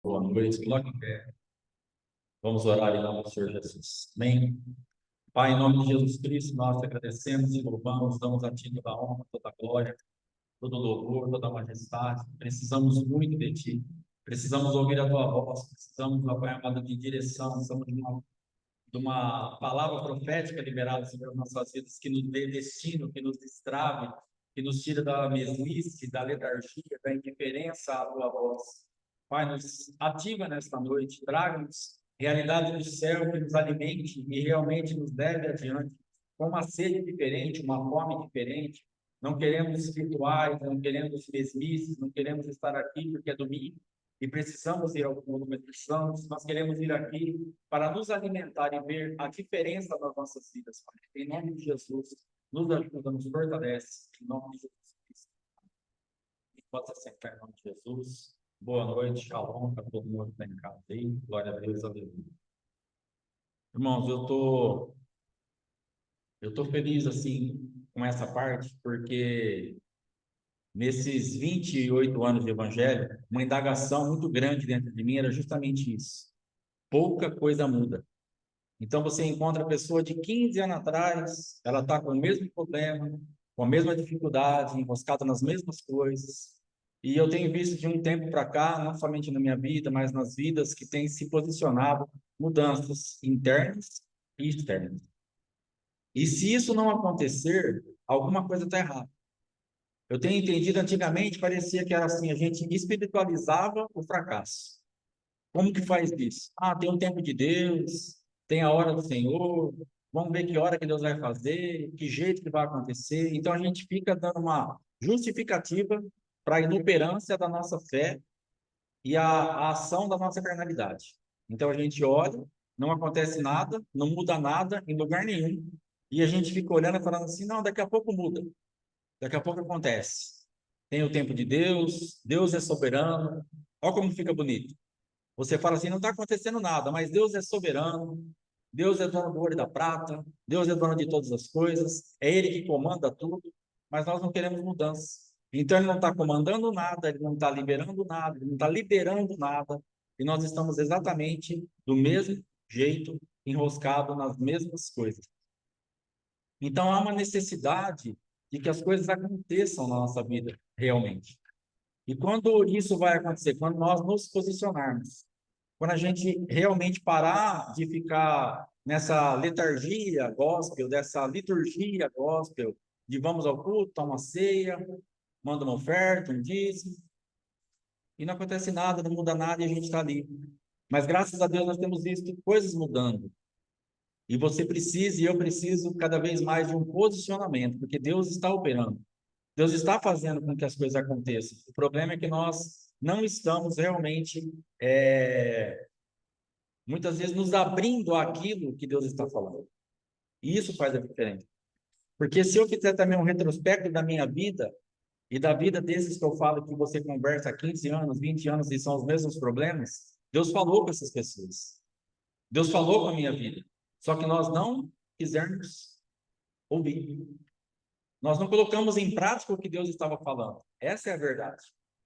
Boa noite, coloque em pé. Vamos orar em nome do Senhor Jesus. Amém. Pai, em nome de Jesus Cristo, nós te agradecemos e louvamos, damos a Ti toda a honra, toda a glória, todo o louvor, toda a majestade. Precisamos muito de Ti. Precisamos ouvir a Tua voz, precisamos, Pai amado, de direção, precisamos de uma palavra profética liberada sobre as nossas vidas, que nos dê destino, que nos destrave, que nos tira da mesmice, da letargia, da indiferença à Tua voz. Pai, nos ativa nesta noite, traga-nos realidade do céu que nos alimente e realmente nos leve adiante, com uma sede diferente, uma fome diferente. Não queremos rituais, não queremos mesmices, não queremos estar aqui porque é domingo e precisamos ir ao culto, mas precisamos, nós queremos vir aqui para nos alimentar e ver a diferença das nossas vidas, Pai. Em nome de Jesus, nos ajuda, nos fortalece, em nome de Jesus Cristo. E pode se sentar em nome de Jesus. Boa noite, shalom para todo mundo que está em casa aí. Glória a Deus, aleluia. Irmãos, eu tô feliz assim com essa parte, porque nesses 28 anos de evangelho, uma indagação muito grande dentro de mim era justamente isso. Pouca coisa muda. Então você encontra a pessoa de 15 anos atrás, ela está com o mesmo problema, com a mesma dificuldade, enroscada nas mesmas coisas. E eu tenho visto de um tempo para cá, não somente na minha vida, mas nas vidas que têm se posicionado mudanças internas e externas. E se isso não acontecer, alguma coisa está errada. Eu tenho entendido, antigamente parecia que era assim, a gente espiritualizava o fracasso. Como que faz isso? Ah, tem um tempo de Deus, tem a hora do Senhor, vamos ver que hora que Deus vai fazer, que jeito que vai acontecer. Então a gente fica dando uma justificativa para a inoperância da nossa fé e a ação da nossa carnalidade. Então a gente olha, não acontece nada, não muda nada em lugar nenhum, e a gente fica olhando e falando assim, não, daqui a pouco muda, daqui a pouco acontece. Tem o tempo de Deus, Deus é soberano. Olha como fica bonito. Você fala assim, não está acontecendo nada, mas Deus é soberano, Deus é dono do ouro e da prata, Deus é dono de todas as coisas, é Ele que comanda tudo, mas nós não queremos mudança. Então Ele não está comandando nada, Ele não está liberando nada, Ele não está liderando nada, e nós estamos exatamente do mesmo jeito, enroscado nas mesmas coisas. Então há uma necessidade de que as coisas aconteçam na nossa vida, realmente. E quando isso vai acontecer? Quando nós nos posicionarmos. Quando a gente realmente parar de ficar nessa letargia gospel, dessa liturgia gospel, de vamos ao culto, toma uma ceia, manda uma oferta, um dízimo, e não acontece nada, não muda nada e a gente está ali. Mas graças a Deus nós temos visto coisas mudando. E você precisa, e eu preciso cada vez mais de um posicionamento, porque Deus está operando. Deus está fazendo com que as coisas aconteçam. O problema é que nós não estamos realmente muitas vezes nos abrindo àquilo que Deus está falando. E isso faz a diferença. Porque se eu fizer também um retrospecto da minha vida e da vida desses que eu falo que você conversa há 15 anos, 20 anos e são os mesmos problemas, Deus falou com essas pessoas. Deus falou com a minha vida. Só que nós não quisermos ouvir. Nós não colocamos em prática o que Deus estava falando. Essa é a verdade.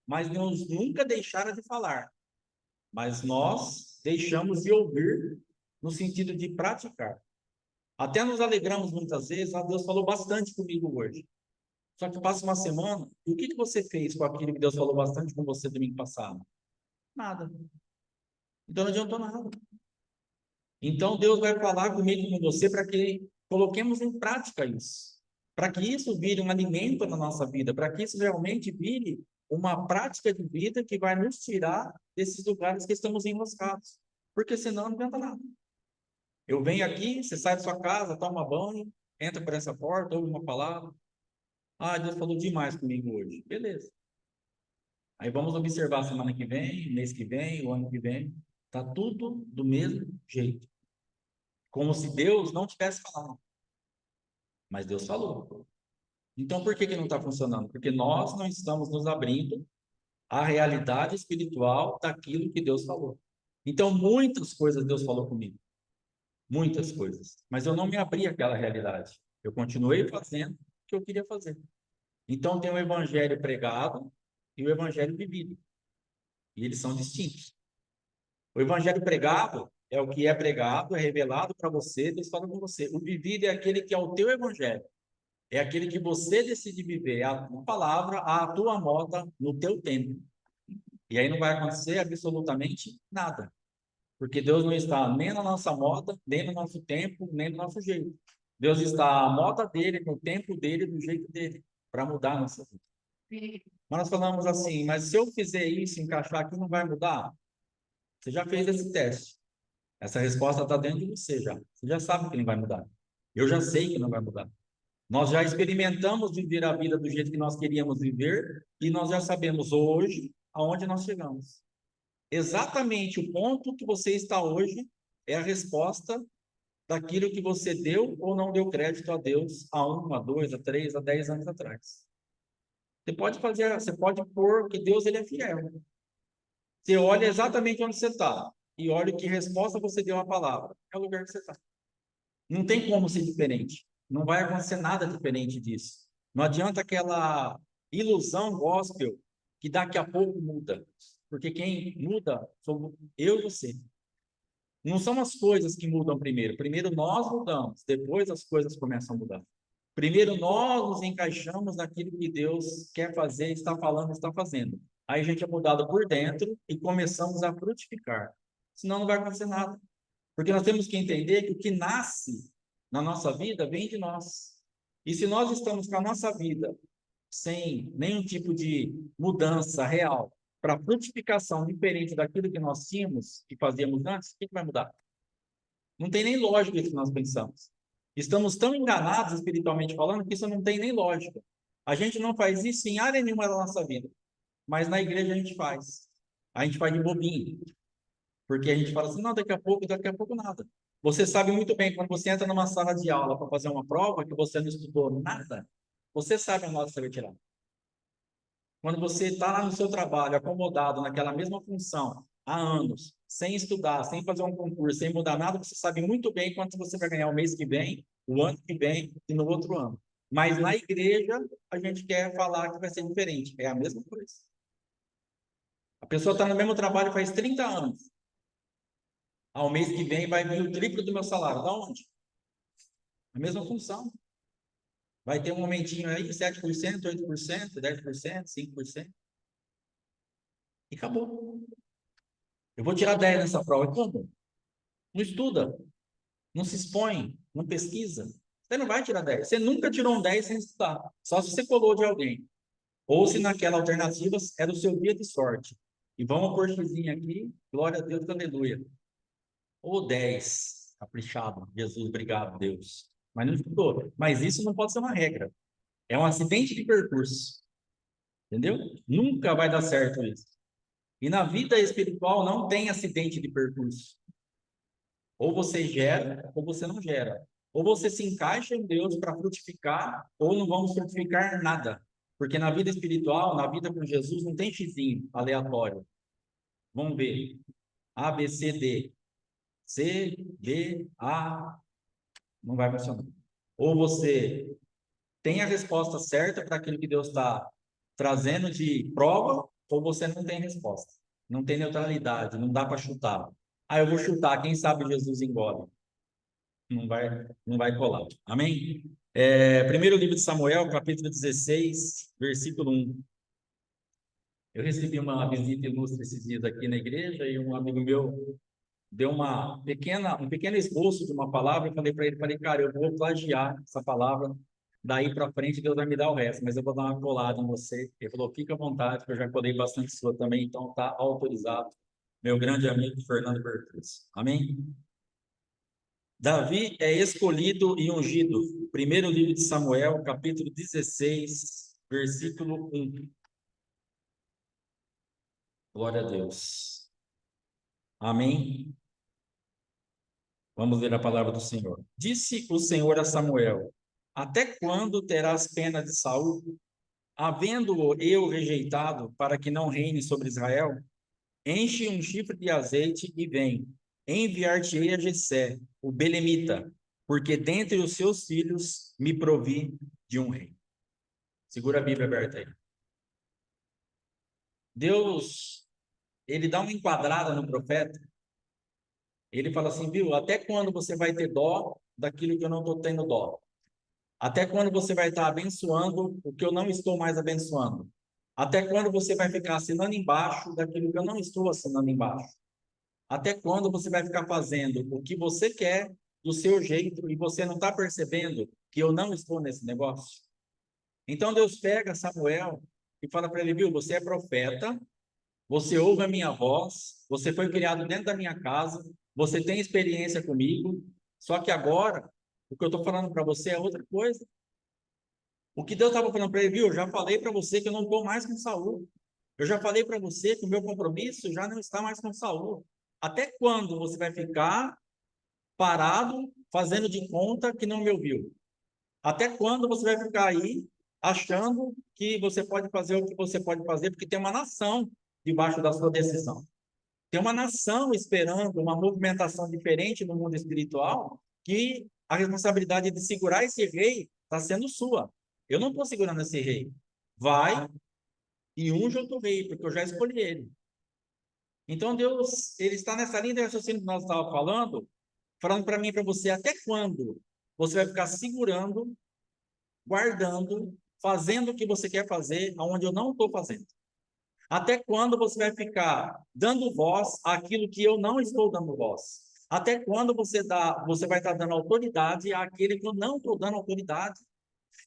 Mas Deus nunca deixara de falar. Mas nós deixamos de ouvir no sentido de praticar. Até nos alegramos muitas vezes, Deus falou bastante comigo hoje. Só que passa uma semana, e o que você fez com aquilo que Deus falou bastante com você domingo passado? Nada. Então não adiantou nada. Então Deus vai falar comigo e com você para que coloquemos em prática isso. Para que isso vire um alimento na nossa vida, para que isso realmente vire uma prática de vida que vai nos tirar desses lugares que estamos enroscados. Porque senão não adianta nada. Eu venho aqui, você sai da sua casa, toma banho, entra por essa porta, ouve uma palavra. Ah, Deus falou demais comigo hoje. Beleza. Aí vamos observar a semana que vem, mês que vem, o ano que vem. Tá tudo do mesmo jeito. Como se Deus não tivesse falado. Mas Deus falou. Então por que que não está funcionando? Porque nós não estamos nos abrindo à realidade espiritual daquilo que Deus falou. Então muitas coisas Deus falou comigo. Muitas coisas. Mas eu não me abri àquela realidade. Eu continuei fazendo o que eu queria fazer. Então tem o evangelho pregado e o evangelho vivido. E eles são distintos. O evangelho pregado é o que é pregado, é revelado para você, Deus fala com você. O vivido é aquele que é o teu evangelho. É aquele que você decide viver, é a tua palavra, a tua moda, no teu tempo. E aí não vai acontecer absolutamente nada. Porque Deus não está nem na nossa moda, nem no nosso tempo, nem no nosso jeito. Deus está à moda dele, no tempo dele, do jeito dele, para mudar a nossa vida. Mas nós falamos assim, mas se eu fizer isso, encaixar aqui, não vai mudar? Você já fez esse teste. Essa resposta está dentro de você já. Você já sabe que não vai mudar. Eu já sei que não vai mudar. Nós já experimentamos viver a vida do jeito que nós queríamos viver e nós já sabemos hoje aonde nós chegamos. Exatamente o ponto que você está hoje é a resposta daquilo que você deu ou não deu crédito a Deus há 1, a 2, a 3, a 10 anos atrás. Você pode fazer, você pode pôr que Deus ele é fiel. Você olha exatamente onde você está e olha que resposta você deu à palavra. É o lugar que você está. Não tem como ser diferente. Não vai acontecer nada diferente disso. Não adianta aquela ilusão gospel que daqui a pouco muda. Porque quem muda somos eu e você. Não são as coisas que mudam primeiro. Primeiro nós mudamos, depois as coisas começam a mudar. Primeiro nós nos encaixamos naquilo que Deus quer fazer, está falando, está fazendo. Aí a gente é mudado por dentro e começamos a frutificar. Senão não vai acontecer nada. Porque nós temos que entender que o que nasce na nossa vida vem de nós. E se nós estamos com a nossa vida sem nenhum tipo de mudança real para frutificação diferente daquilo que nós tínhamos e fazíamos antes, o que vai mudar? Não tem nem lógica isso que nós pensamos. Estamos tão enganados espiritualmente falando que isso não tem nem lógica. A gente não faz isso em área nenhuma da nossa vida, mas na igreja a gente faz. A gente faz de bobinho. Porque a gente fala assim, não, daqui a pouco nada. Você sabe muito bem, quando você entra numa sala de aula para fazer uma prova, que você não estudou nada, você sabe a nota que você vai tirar. Quando você está lá no seu trabalho, acomodado naquela mesma função, há anos, sem estudar, sem fazer um concurso, sem mudar nada, você sabe muito bem quanto você vai ganhar o mês que vem, o ano que vem e no outro ano. Mas na igreja, a gente quer falar que vai ser diferente. É a mesma coisa. A pessoa está no mesmo trabalho faz 30 anos. Ao mês que vem vai vir o triplo do meu salário. Da onde? A mesma função. Vai ter um momentinho aí, 7%, 8%, 10%, 5%. E acabou. Eu vou tirar 10 nessa prova. E como? Não estuda, não se expõe, não pesquisa. Você não vai tirar 10. Você nunca tirou um 10 sem estudar. Só se você colou de alguém. Ou se naquela alternativa era o seu dia de sorte. E vamos pôr xizinho aqui. Glória a Deus, aleluia. Ou 10. Caprichado. Jesus, obrigado, Deus. Mas não estudou. Mas isso não pode ser uma regra. É um acidente de percurso. Entendeu? Nunca vai dar certo isso. E na vida espiritual não tem acidente de percurso. Ou você gera, ou você não gera. Ou você se encaixa em Deus para frutificar, ou não vamos frutificar nada. Porque na vida espiritual, na vida com Jesus, não tem xizinho aleatório. Vamos ver. A, B, C, D. C, D, A. Não vai funcionar. Ou você tem a resposta certa para aquilo que Deus está trazendo de prova, ou você não tem resposta. Não tem neutralidade, não dá para chutar. Ah, eu vou chutar, quem sabe Jesus engole. Não vai colar. Amém? Primeiro livro de Samuel, capítulo 16, versículo 1. Eu recebi uma visita ilustre esses dias aqui na igreja e um amigo meu deu um pequeno esboço de uma palavra. Eu falei para ele, cara, eu vou plagiar essa palavra, daí para frente Deus vai me dar o resto, mas eu vou dar uma colada em você. Ele falou, fica à vontade, que eu já colei bastante sua também, então está autorizado. Meu grande amigo Fernando Bertuzzi. Amém? Davi é escolhido e ungido. Primeiro livro de Samuel, capítulo 16, versículo 1. Glória a Deus. Amém. Vamos ler a palavra do Senhor. Disse o Senhor a Samuel: Até quando terás pena de Saul, havendo-o eu rejeitado, para que não reine sobre Israel? Enche um chifre de azeite e vem. Enviar-te-ei a Jessé, o belemita, porque dentre os seus filhos me provi de um rei. Segura a Bíblia aberta aí. Deus, ele dá uma enquadrada no profeta Ele fala assim, viu, até quando você vai ter dó daquilo que eu não estou tendo dó? Até quando você vai estar abençoando o que eu não estou mais abençoando? Até quando você vai ficar assinando embaixo daquilo que eu não estou assinando embaixo? Até quando você vai ficar fazendo o que você quer do seu jeito e você não está percebendo que eu não estou nesse negócio? Então Deus pega Samuel e fala para ele, viu, você é profeta, você ouve a minha voz, você foi criado dentro da minha casa, você tem experiência comigo, só que agora o que eu estou falando para você é outra coisa. O que Deus estava falando para ele, viu? Eu já falei para você que eu não estou mais com Saul. Eu já falei para você que o meu compromisso já não está mais com Saul. Até quando você vai ficar parado, fazendo de conta que não me ouviu? Até quando você vai ficar aí achando que você pode fazer o que você pode fazer, porque tem uma nação debaixo da sua decisão. Tem uma nação esperando uma movimentação diferente no mundo espiritual, que a responsabilidade de segurar esse rei está sendo sua. Eu não estou segurando esse rei. Vai e unja outro rei, porque eu já escolhi ele. Então Deus, ele está nessa linha de raciocínio que nós estávamos falando para mim e para você, até quando você vai ficar segurando, guardando, fazendo o que você quer fazer, aonde eu não estou fazendo? Até quando você vai ficar dando voz àquilo que eu não estou dando voz? Até quando você vai estar dando autoridade àquele que eu não estou dando autoridade?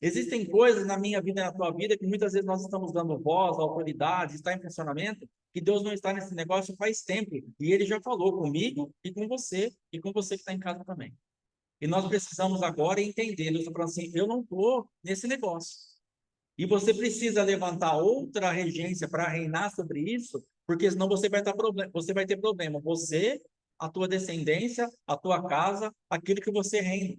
Existem coisas na minha vida e na tua vida que muitas vezes nós estamos dando voz, autoridade, está em funcionamento, que Deus não está nesse negócio faz tempo. E Ele já falou comigo e com você que está em casa também. E nós precisamos agora entender, Deus está falando assim, eu não estou nesse negócio. E você precisa levantar outra regência para reinar sobre isso, porque senão você vai ter problema. Você, a tua descendência, a tua casa, aquilo que você reina.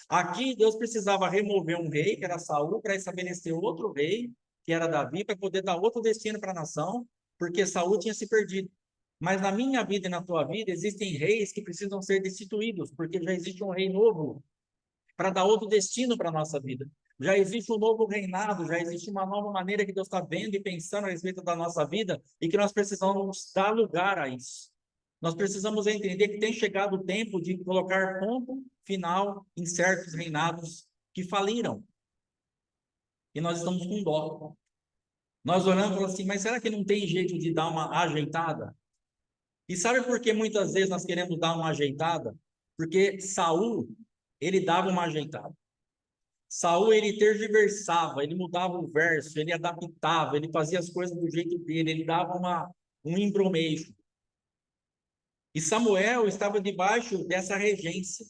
Aqui Deus precisava remover um rei, que era Saul, para estabelecer outro rei, que era Davi, para poder dar outro destino para a nação, porque Saul tinha se perdido. Mas na minha vida e na tua vida existem reis que precisam ser destituídos, porque já existe um rei novo para dar outro destino para a nossa vida. Já existe um novo reinado, já existe uma nova maneira que Deus está vendo e pensando a respeito da nossa vida e que nós precisamos dar lugar a isso. Nós precisamos entender que tem chegado o tempo de colocar ponto final em certos reinados que faliram. E nós estamos com dó. Nós olhamos e falamos assim, mas será que não tem jeito de dar uma ajeitada? E sabe por que muitas vezes nós queremos dar uma ajeitada? Porque Saul, ele dava uma ajeitada. Saul, ele tergiversava, ele mudava o verso, ele adaptava, ele fazia as coisas do jeito dele, ele dava um embromation. E Samuel estava debaixo dessa regência.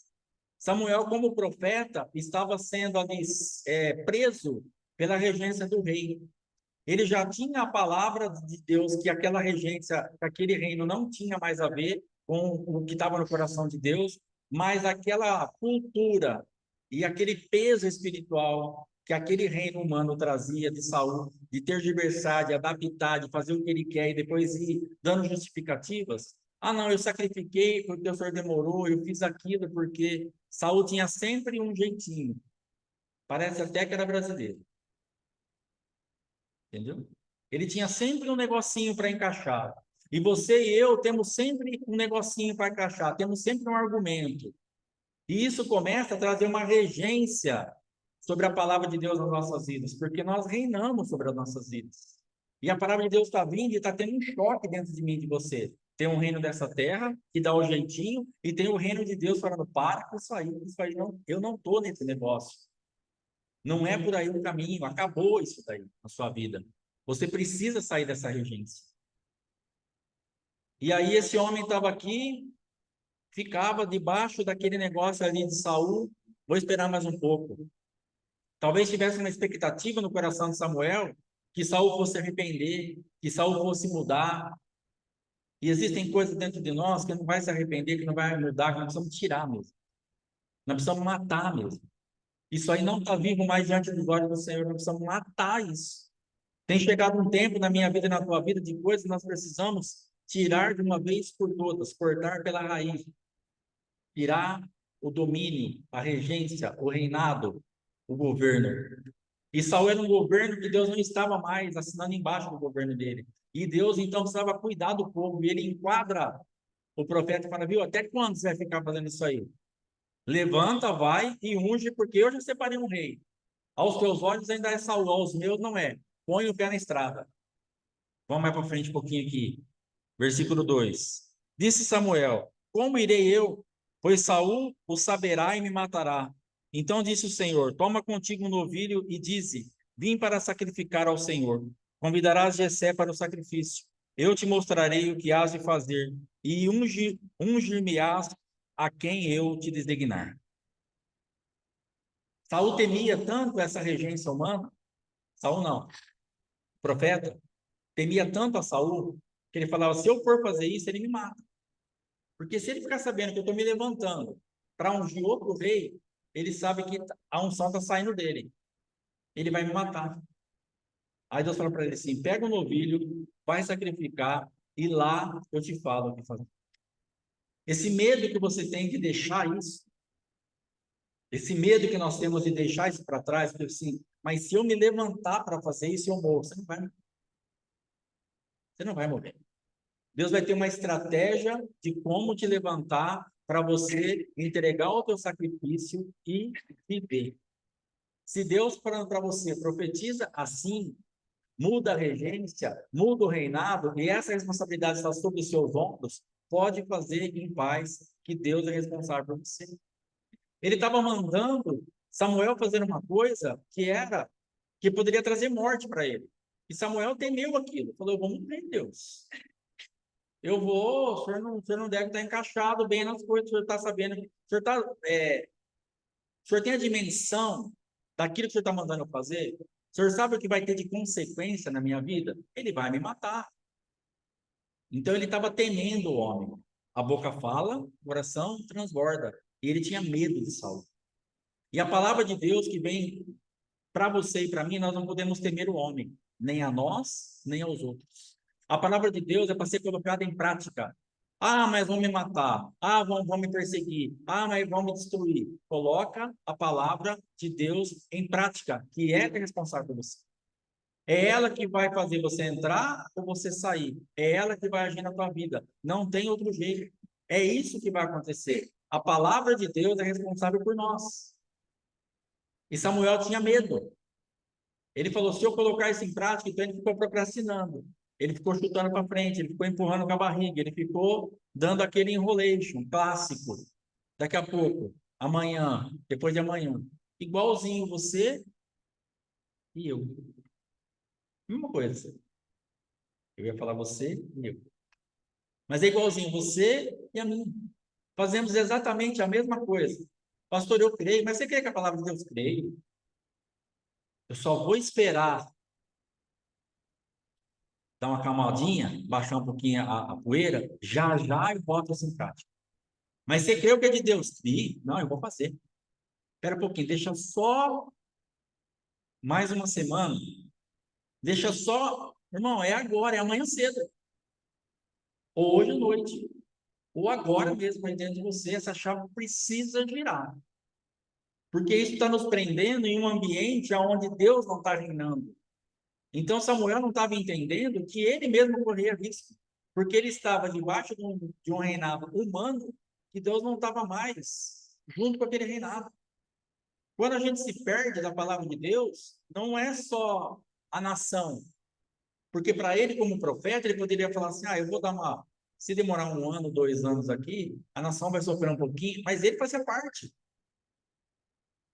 Samuel, como profeta, estava sendo ali, preso pela regência do rei. Ele já tinha a palavra de Deus que aquela regência, que aquele reino não tinha mais a ver com o que estava no coração de Deus, mas aquela cultura e aquele peso espiritual que aquele reino humano trazia de Saul, de tergiversar, de adaptar, de fazer o que ele quer e depois ir dando justificativas. Ah, não, eu sacrifiquei porque o Senhor demorou, eu fiz aquilo porque Saul tinha sempre um jeitinho. Parece até que era brasileiro. Entendeu? Ele tinha sempre um negocinho para encaixar. E você e eu temos sempre um negocinho para encaixar, temos sempre um argumento. E isso começa a trazer uma regência sobre a palavra de Deus nas nossas vidas, porque nós reinamos sobre as nossas vidas. E a palavra de Deus está vindo e está tendo um choque dentro de mim e de você. Tem um reino dessa terra que dá o jeitinho, e tem o reino de Deus falando: para com isso aí não, eu não estou nesse negócio. Não é por aí o caminho, acabou isso daí na sua vida. Você precisa sair dessa regência. E aí esse homem estava aqui, ficava debaixo daquele negócio ali de Saul. Vou esperar mais um pouco. Talvez tivesse uma expectativa no coração de Samuel que Saul fosse arrepender, que Saul fosse mudar. E existem coisas dentro de nós que não vai se arrepender, que não vai mudar, que nós precisamos tirar mesmo. Nós precisamos matar mesmo. Isso aí não está vivo mais diante dos olhos do Senhor, nós precisamos matar isso. Tem chegado um tempo na minha vida e na tua vida de coisas que nós precisamos tirar de uma vez por todas, cortar pela raiz, tirar o domínio, a regência, o reinado, o governo. E Saul era um governo que Deus não estava mais assinando embaixo do governo dele. E Deus então precisava cuidar do povo, e ele enquadra o profeta fala, viu, até quando você vai ficar fazendo isso aí? Levanta, vai e unge, porque eu já separei um rei. Aos teus olhos ainda é Saul, aos meus não é. Põe o pé na estrada. Vamos mais para frente um pouquinho aqui. Versículo 2. Disse Samuel: Como irei eu? Pois Saul o saberá e me matará. Então disse o Senhor: Toma contigo um novilho e dize: Vim para sacrificar ao Senhor. Convidarás Jessé para o sacrifício. Eu te mostrarei o que hás de fazer, e ungir-me-ás a quem eu te designar. Saul temia tanto essa regência humana. Saul não, o profeta temia tanto a Saul que ele falava: se eu for fazer isso, ele me mata. Porque se ele ficar sabendo que eu estou me levantando para ungir outro rei, ele sabe que a unção está saindo dele. Ele vai me matar. Aí Deus fala para ele assim: pega o novilho, vai sacrificar, e lá eu te falo o que fazer. Esse medo que você tem de deixar isso, esse medo que nós temos de deixar isso para trás, porque assim, mas se eu me levantar para fazer isso, eu morro. Você não vai morrer. Deus vai ter uma estratégia de como te levantar para você entregar o teu sacrifício e viver. Se Deus falando para você, profetiza assim, muda a regência, muda o reinado, e essa responsabilidade está sobre os seus ombros, pode fazer em paz, que Deus é responsável por você. Ele estava mandando Samuel fazer uma coisa que poderia trazer morte para ele. E Samuel temeu aquilo, falou: eu vou morrer, Deus. O senhor não deve estar encaixado bem nas coisas, o senhor está sabendo, o senhor tem a dimensão daquilo que o senhor está mandando eu fazer? O senhor sabe o que vai ter de consequência na minha vida? Ele vai me matar. Então ele estava temendo o homem. A boca fala, o coração transborda. E ele tinha medo de Saul. E a palavra de Deus que vem para você e para mim, nós não podemos temer o homem, nem a nós, nem aos outros. A palavra de Deus é para ser colocada em prática. Ah, mas vão me matar. Ah, vão me perseguir. Ah, mas vão me destruir. Coloca a palavra de Deus em prática, que é responsável por você. É ela que vai fazer você entrar ou você sair. É ela que vai agir na tua vida. Não tem outro jeito. É isso que vai acontecer. A palavra de Deus é responsável por nós. E Samuel tinha medo. Ele falou: se eu colocar isso em prática, então ele ficou procrastinando. Ele ficou chutando para frente, ele ficou empurrando com a barriga, ele ficou dando aquele enrolation clássico. Daqui a pouco, amanhã, depois de amanhã. Igualzinho você e eu. Mesma coisa. Eu ia falar você e eu. Mas é igualzinho você e a mim. Fazemos exatamente a mesma coisa. Pastor, eu creio, mas você crê que a palavra de Deus creio? Eu só vou esperar dar uma camadinha, baixar um pouquinho a poeira, já já eu boto isso em prática. Mas você crê o que é de Deus? Crie. Não, eu vou fazer. Espera um pouquinho, deixa só mais uma semana. Deixa só, irmão, é agora, é amanhã cedo. Ou hoje à noite. Ou agora mesmo, aí dentro de você, essa chave precisa girar. Porque isso está nos prendendo em um ambiente onde Deus não está reinando. Então Samuel não estava entendendo que ele mesmo corria risco, porque ele estava debaixo de um reinado humano que Deus não estava mais junto com aquele reinado. Quando a gente se perde da palavra de Deus, não é só a nação, porque para ele, como profeta, ele poderia falar assim: eu vou dar uma. Se demorar 1 ano, 2 anos aqui, a nação vai sofrer um pouquinho, mas ele fazia parte.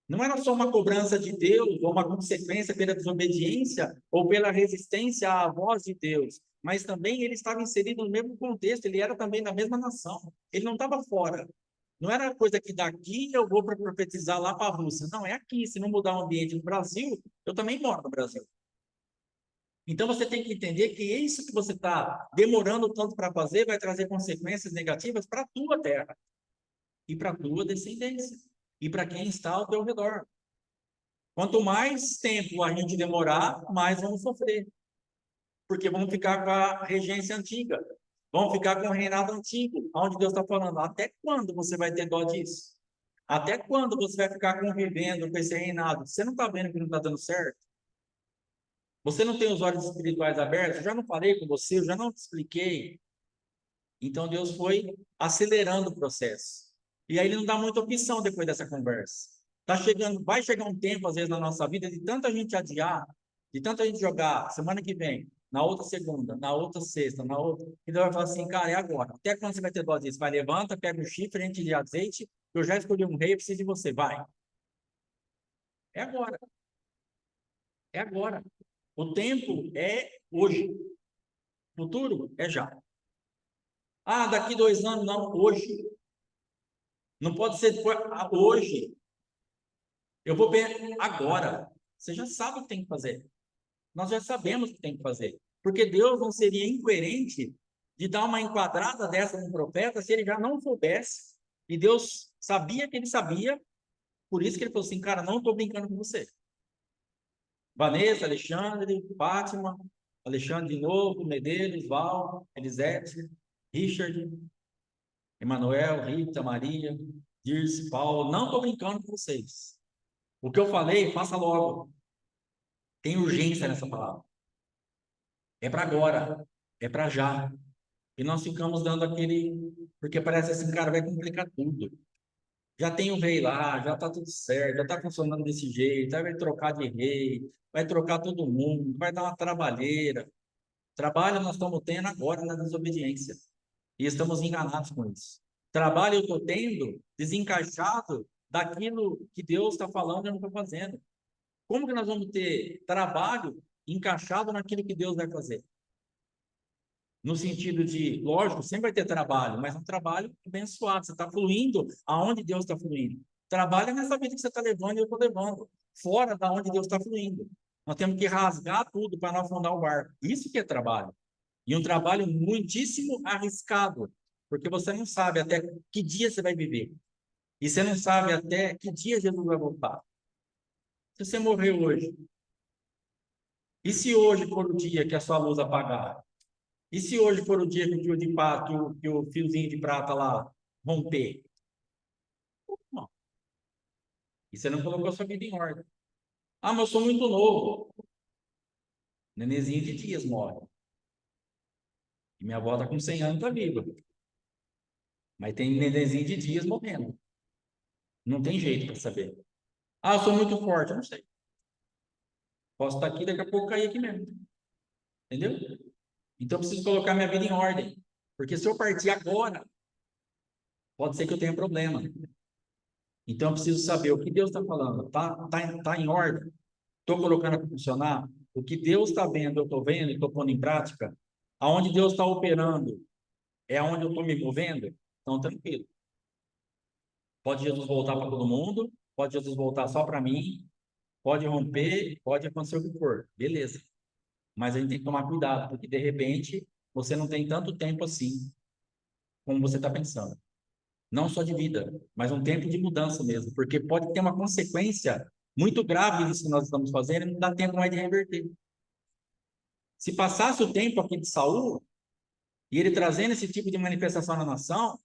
Não era só uma cobrança de Deus, ou uma consequência pela desobediência, ou pela resistência à voz de Deus, mas também ele estava inserido no mesmo contexto, ele era também da mesma nação, ele não estava fora. Não era coisa que daqui eu vou para profetizar lá para a Rússia. Não, é aqui. Se não mudar o ambiente no Brasil, eu também moro no Brasil. Então você tem que entender que isso que você está demorando tanto para fazer vai trazer consequências negativas para a tua terra e para a tua descendência e para quem está ao teu redor. Quanto mais tempo a gente demorar, mais vamos sofrer. Porque vamos ficar com a regência antiga. Vamos ficar com o reinado antigo, onde Deus está falando: até quando você vai ter dó disso? Até quando você vai ficar convivendo com esse reinado? Você não está vendo que não está dando certo? Você não tem os olhos espirituais abertos? Eu já não falei com você, eu já não te expliquei. Então Deus foi acelerando o processo. E aí ele não dá muita opção depois dessa conversa. Vai chegar um tempo, às vezes, na nossa vida, de tanta gente adiar, de tanta gente jogar semana que vem, na outra segunda, na outra sexta, na outra. E Deus vai falar assim, cara, é agora. Até quando você vai ter dó disso? Vai, levanta, pega o chifre, enche de azeite, eu já escolhi um rei, eu preciso de você, vai. É agora. É agora. O tempo é hoje. O futuro é já. Ah, daqui 2 anos, não, hoje. Não pode ser depois, hoje. Eu vou ver agora. Você já sabe o que tem que fazer. Nós já sabemos o que tem que fazer. Porque Deus não seria incoerente de dar uma enquadrada dessa no profeta se ele já não soubesse. E Deus sabia que ele sabia, por isso que ele falou assim, cara, não estou brincando com você. Vanessa, Alexandre, Fátima, Alexandre de novo, Medeiros, Val, Elisete, Richard, Emanuel, Rita, Maria, Dirce, Paulo. Não estou brincando com vocês. O que eu falei, faça logo. Tem urgência nessa palavra. É para agora. É para já. E nós ficamos dando aquele. Porque parece assim, cara, vai complicar tudo. Já tem o rei lá, já está tudo certo, já está funcionando desse jeito, aí vai trocar de rei, vai trocar todo mundo, vai dar uma trabalheira. Trabalho nós estamos tendo agora na desobediência. E estamos enganados com isso. Trabalho eu estou tendo desencaixado daquilo que Deus está falando e eu não estou fazendo. Como que nós vamos ter trabalho encaixado naquilo que Deus vai fazer? No sentido de, lógico, sempre vai ter trabalho, mas um trabalho abençoado. Você está fluindo aonde Deus está fluindo. Trabalho nessa vida que você está levando e eu estou levando, fora da onde Deus está fluindo. Nós temos que rasgar tudo para não afundar o barco. Isso que é trabalho. E um trabalho muitíssimo arriscado, porque você não sabe até que dia você vai viver. E você não sabe até que dia Jesus vai voltar. Se você morrer hoje, e se hoje for o dia que a sua luz apagar? E se hoje for o dia que o fio de prata, que o fiozinho de prata lá romper? Não. E você não colocou a sua vida em ordem. Ah, mas eu sou muito novo. Nenenzinho de dias morre. E minha avó está com 100 anos, está viva. Mas tem nenenzinho de dias morrendo. Não tem jeito para saber. Ah, eu sou muito forte. Eu não sei. Posso estar aqui, daqui a pouco cair aqui mesmo. Entendeu? Então eu preciso colocar minha vida em ordem. Porque se eu partir agora, pode ser que eu tenha problema. Então eu preciso saber o que Deus está falando. Tá em ordem? Estou colocando para funcionar? O que Deus está vendo, eu estou vendo e estou pondo em prática? Aonde Deus está operando, é aonde eu estou me movendo? Então, tranquilo. Pode Jesus voltar para todo mundo, pode Jesus voltar só para mim, pode romper, pode acontecer o que for. Beleza. Mas a gente tem que tomar cuidado, porque de repente você não tem tanto tempo assim como você está pensando. Não só de vida, mas um tempo de mudança mesmo, porque pode ter uma consequência muito grave disso que nós estamos fazendo e não dá tempo mais de reverter. Se passasse o tempo aqui de Saul, e ele trazendo esse tipo de manifestação na nação,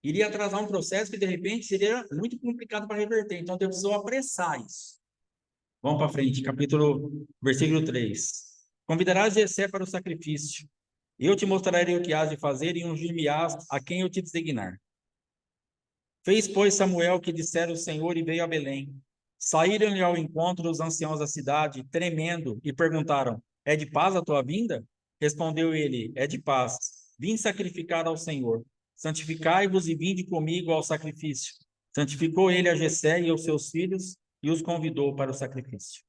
iria atrasar um processo que de repente seria muito complicado para reverter. Então Deus precisou apressar isso. Vamos para frente, versículo 3. Convidarás Jessé para o sacrifício. Eu te mostrarei o que hás de fazer e ungir-me-ás a quem eu te designar. Fez, pois, Samuel o que dissera o Senhor e veio a Belém. Saíram-lhe ao encontro os anciãos da cidade, tremendo, e perguntaram: É de paz a tua vinda? Respondeu ele: É de paz. Vim sacrificar ao Senhor. Santificai-vos e vinde comigo ao sacrifício. Santificou ele a Jessé e aos seus filhos e os convidou para o sacrifício.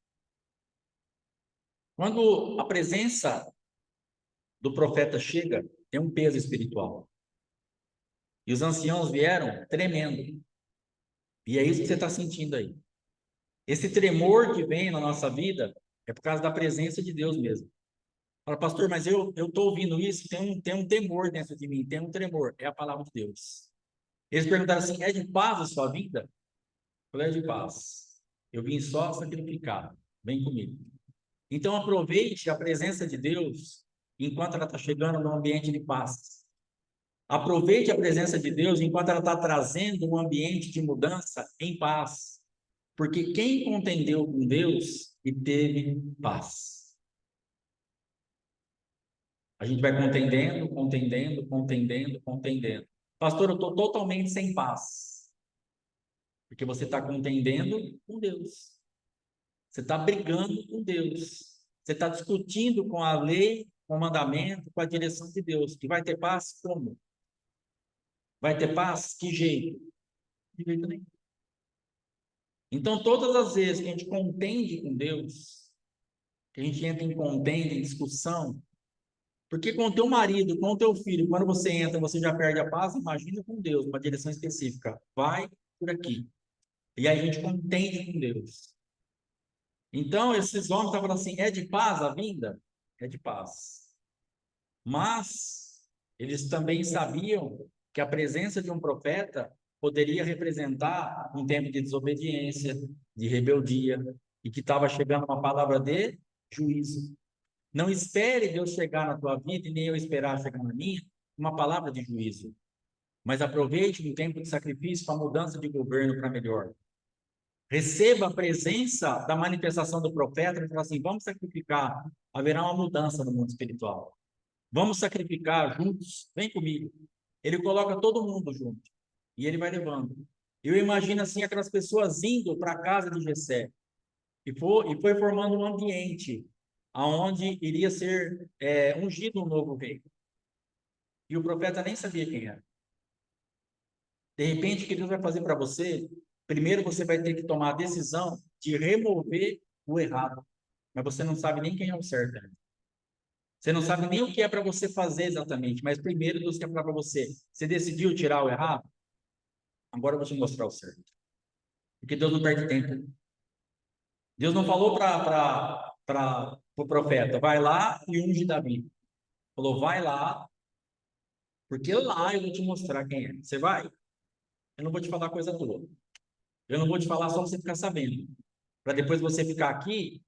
Quando a presença do profeta chega, tem um peso espiritual. E os anciãos vieram tremendo. E é isso que você está sentindo aí. Esse tremor que vem na nossa vida é por causa da presença de Deus mesmo. Fala, pastor, mas eu estou ouvindo isso, tem um temor dentro de mim, tem um tremor. É a palavra de Deus. Eles perguntaram assim: é de paz a sua vida? Eu falei: é de paz. Eu vim só sacrificar. Vem comigo. Então aproveite a presença de Deus enquanto ela está chegando no ambiente de paz. Aproveite a presença de Deus enquanto ela está trazendo um ambiente de mudança em paz. Porque quem contendeu com Deus e teve paz. A gente vai contendendo, contendendo, contendendo, contendendo. Pastor, eu estou totalmente sem paz. Porque você está contendendo com Deus. Você está brigando com Deus. Você está discutindo com a lei, com o mandamento, com a direção de Deus. Que vai ter paz? Como? Vai ter paz? Que jeito? De jeito nenhum. Então, todas as vezes que a gente contende com Deus, que a gente entra em contenda, em discussão, porque com o teu marido, com o teu filho, quando você entra, você já perde a paz, imagina com Deus, uma direção específica. Vai por aqui. E aí a gente contende com Deus. Então, esses homens estavam falando assim: é de paz a vinda? É de paz. Mas eles também sabiam que a presença de um profeta poderia representar um tempo de desobediência, de rebeldia, e que estava chegando uma palavra de juízo. Não espere Deus chegar na tua vida, e nem eu esperar chegar na minha, uma palavra de juízo. Mas aproveite um tempo de sacrifício para mudança de governo para melhor. Receba a presença da manifestação do profeta e fala assim: vamos sacrificar, haverá uma mudança no mundo espiritual. Vamos sacrificar juntos, vem comigo. Ele coloca todo mundo junto e ele vai levando. Eu imagino assim aquelas pessoas indo para a casa de Jessé e foi formando um ambiente aonde iria ser ungido um novo rei. E o profeta nem sabia quem era. De repente, o que Deus vai fazer para você? Primeiro, você vai ter que tomar a decisão de remover o errado. Mas você não sabe nem quem é o certo ainda. Você não sabe nem o que é para você fazer exatamente. Mas primeiro, Deus quer falar para você: você decidiu tirar o errado? Agora eu vou te mostrar o certo. Porque Deus não perde tempo. Deus não falou para o profeta: vai lá e unge Davi. Falou: vai lá, porque lá eu vou te mostrar quem é. Você vai? Eu não vou te falar coisa toda. Eu não vou te falar só para você ficar sabendo. Para depois você ficar aqui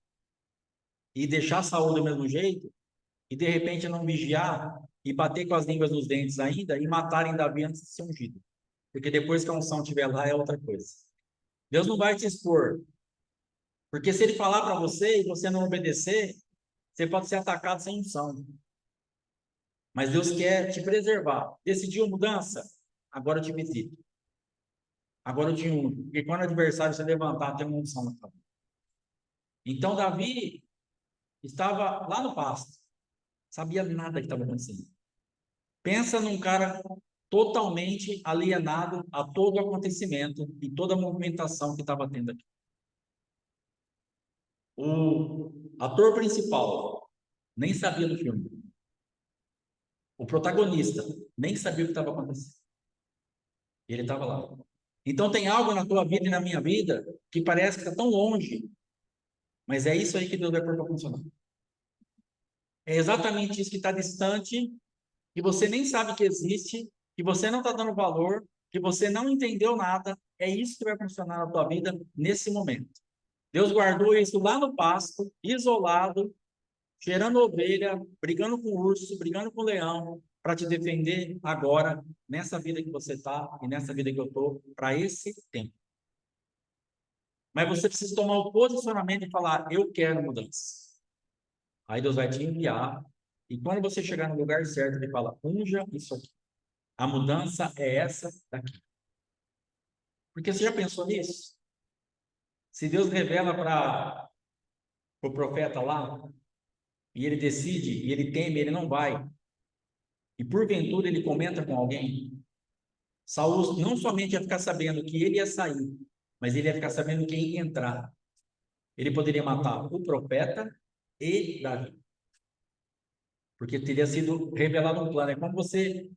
e deixar a saúde do mesmo jeito, e de repente não vigiar e bater com as línguas nos dentes ainda e matarem Davi antes de ser ungido. Porque depois que a unção estiver lá é outra coisa. Deus não vai te expor. Porque se ele falar para você e você não obedecer, você pode ser atacado sem unção. Mas Deus quer te preservar. Decidiu mudança? Agora eu te visito. Agora eu te uno. Porque quando o adversário se levantar, tem uma unção na tua vida. Então Davi estava lá no pasto. Sabia nada que estava acontecendo. Pensa num cara totalmente alienado a todo o acontecimento e toda a movimentação que estava tendo aqui. O ator principal nem sabia do filme. O protagonista nem sabia o que estava acontecendo. Ele estava lá. Então tem algo na tua vida e na minha vida que parece que está tão longe, mas é isso aí que Deus vai pôr para funcionar. É exatamente isso que está distante, que você nem sabe que existe, que você não está dando valor, que você não entendeu nada. É isso que vai funcionar na tua vida nesse momento. Deus guardou isso lá no pasto, isolado, cheirando ovelha, brigando com o urso, brigando com o leão, para te defender agora, nessa vida que você está e nessa vida que eu estou, para esse tempo. Mas você precisa tomar o posicionamento e falar: eu quero mudança. Aí Deus vai te enviar, e quando você chegar no lugar certo, ele fala: unja isso aqui. A mudança é essa daqui. Porque você já pensou nisso? Se Deus revela para o profeta lá, e ele decide, e ele teme, ele não vai, e porventura ele comenta com alguém, Saul não somente ia ficar sabendo que ele ia sair, mas ele ia ficar sabendo quem ia entrar. Ele poderia matar o profeta e Davi, porque teria sido revelado um plano. É como você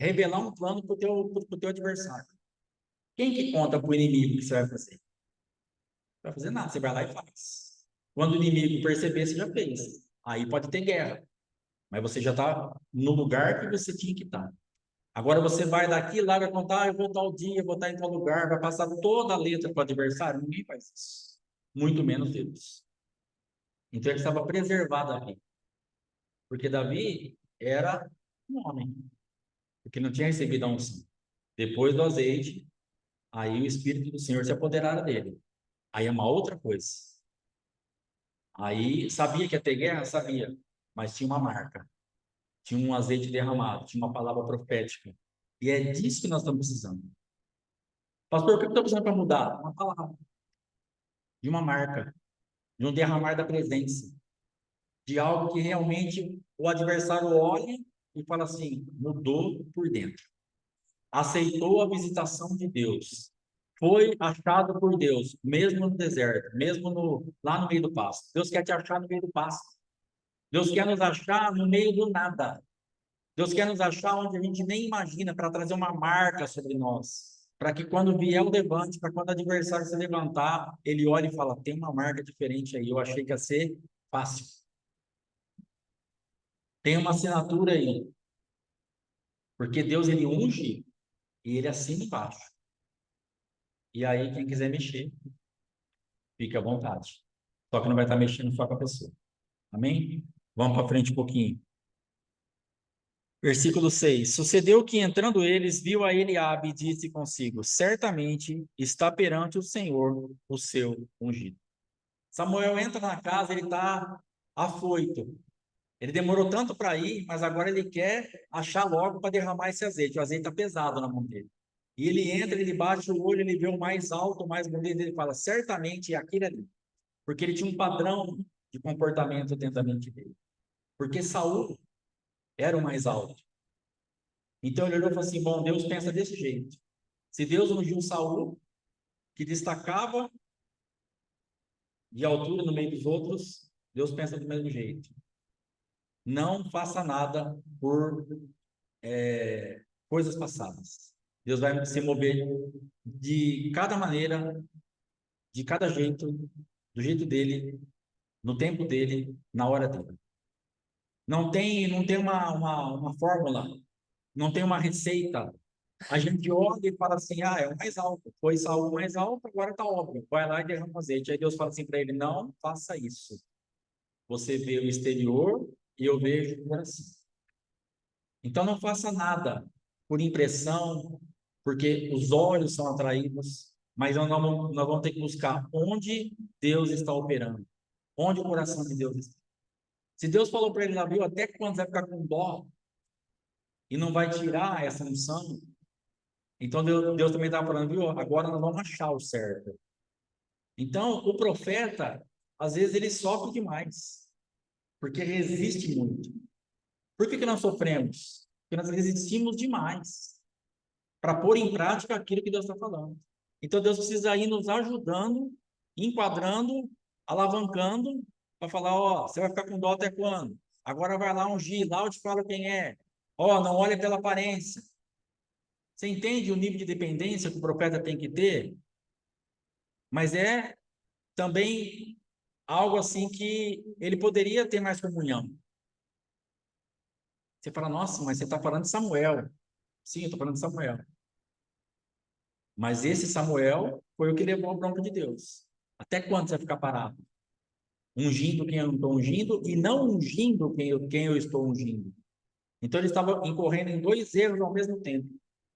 revelar um plano para o teu adversário. Quem que conta para o inimigo que você vai fazer? Não vai fazer nada, você vai lá e faz. Quando o inimigo perceber, você já fez. Aí pode ter guerra, mas você já está no lugar que você tinha que estar. Agora você vai daqui lá, vai contar: eu vou tal dia, vou estar em tal lugar, vai passar toda a letra para o adversário. Ninguém faz isso. Muito menos Deus. Então ele estava preservado ali. Porque Davi era um homem, porque não tinha recebido a unção. Depois do azeite, aí o Espírito do Senhor se apoderara dele. Aí é uma outra coisa. Aí sabia que ia ter guerra? Sabia. Mas tinha uma marca. tinha um azeite derramado, tinha uma palavra profética. E é disso que nós estamos precisando. Pastor, o que eu estou precisando para mudar? Uma palavra, de uma marca, de um derramar da presença, de algo que realmente o adversário olhe e fala assim, mudou por dentro. Aceitou a visitação de Deus. Foi achado por Deus, mesmo no deserto, mesmo lá no meio do pasto. Deus quer te achar no meio do pasto. Deus quer nos achar no meio do nada. Deus quer nos achar onde a gente nem imagina, para trazer uma marca sobre nós. Para que quando vier o levante, para quando o adversário se levantar, ele olhe e fala, tem uma marca diferente aí, eu achei que ia ser fácil. Tem uma assinatura aí. Porque Deus, ele unge e ele assina embaixo. E aí, quem quiser mexer, fique à vontade. Só que não vai estar mexendo só com a pessoa. Amém? Vamos para frente um pouquinho. Versículo 6. Sucedeu que, entrando eles, viu a Eliabe e disse consigo, certamente está perante o Senhor o seu ungido. Samuel entra na casa, ele está afoito. Ele demorou tanto para ir, mas agora ele quer achar logo para derramar esse azeite. O azeite está pesado na mão dele. E ele entra, ele baixa o olho, ele vê o mais alto, o mais bonito, ele fala, certamente é aquele ali. Porque ele tinha um padrão de comportamento dentro da mente dele. Porque Saul era o mais alto. Então ele olhou e falou assim, bom, Deus pensa desse jeito. Se Deus ungiu Saul, que destacava de altura no meio dos outros, Deus pensa do mesmo jeito. Não faça nada por coisas passadas. Deus vai se mover de cada maneira, de cada jeito, do jeito dele, no tempo dele, na hora dele. Não tem uma fórmula, não tem uma receita. A gente olha e fala assim, é o mais alto. Foi Saul mais alto, agora está óbvio. Vai lá e derrama azeite. Aí Deus fala assim para ele, não faça isso. Você vê o exterior e eu vejo o coração. Então não faça nada por impressão, porque os olhos são atraídos, mas nós vamos ter que buscar onde Deus está operando, onde o coração de Deus está. Se Deus falou para ele lá, viu, até quando vai ficar com dó e não vai tirar essa unção, então Deus também está falando, viu, agora nós vamos achar o certo. Então o profeta, às vezes ele sofre demais, porque resiste muito. Por que nós sofremos? Porque nós resistimos demais para pôr em prática aquilo que Deus está falando. Então Deus precisa ir nos ajudando, enquadrando, alavancando, para falar, ó, você vai ficar com dó até quando? Agora vai lá ungir, lá eu te falo quem é. Ó, não olha pela aparência. Você entende o nível de dependência que o profeta tem que ter? Mas é também algo assim que ele poderia ter mais comunhão. Você fala, nossa, mas você está falando de Samuel. Sim, eu estou falando de Samuel. Mas esse Samuel foi o que levou a bronca de Deus. Até quando você vai ficar parado? Ungindo quem eu não estou ungindo e não ungindo quem eu estou ungindo. Então ele estava incorrendo em dois erros ao mesmo tempo.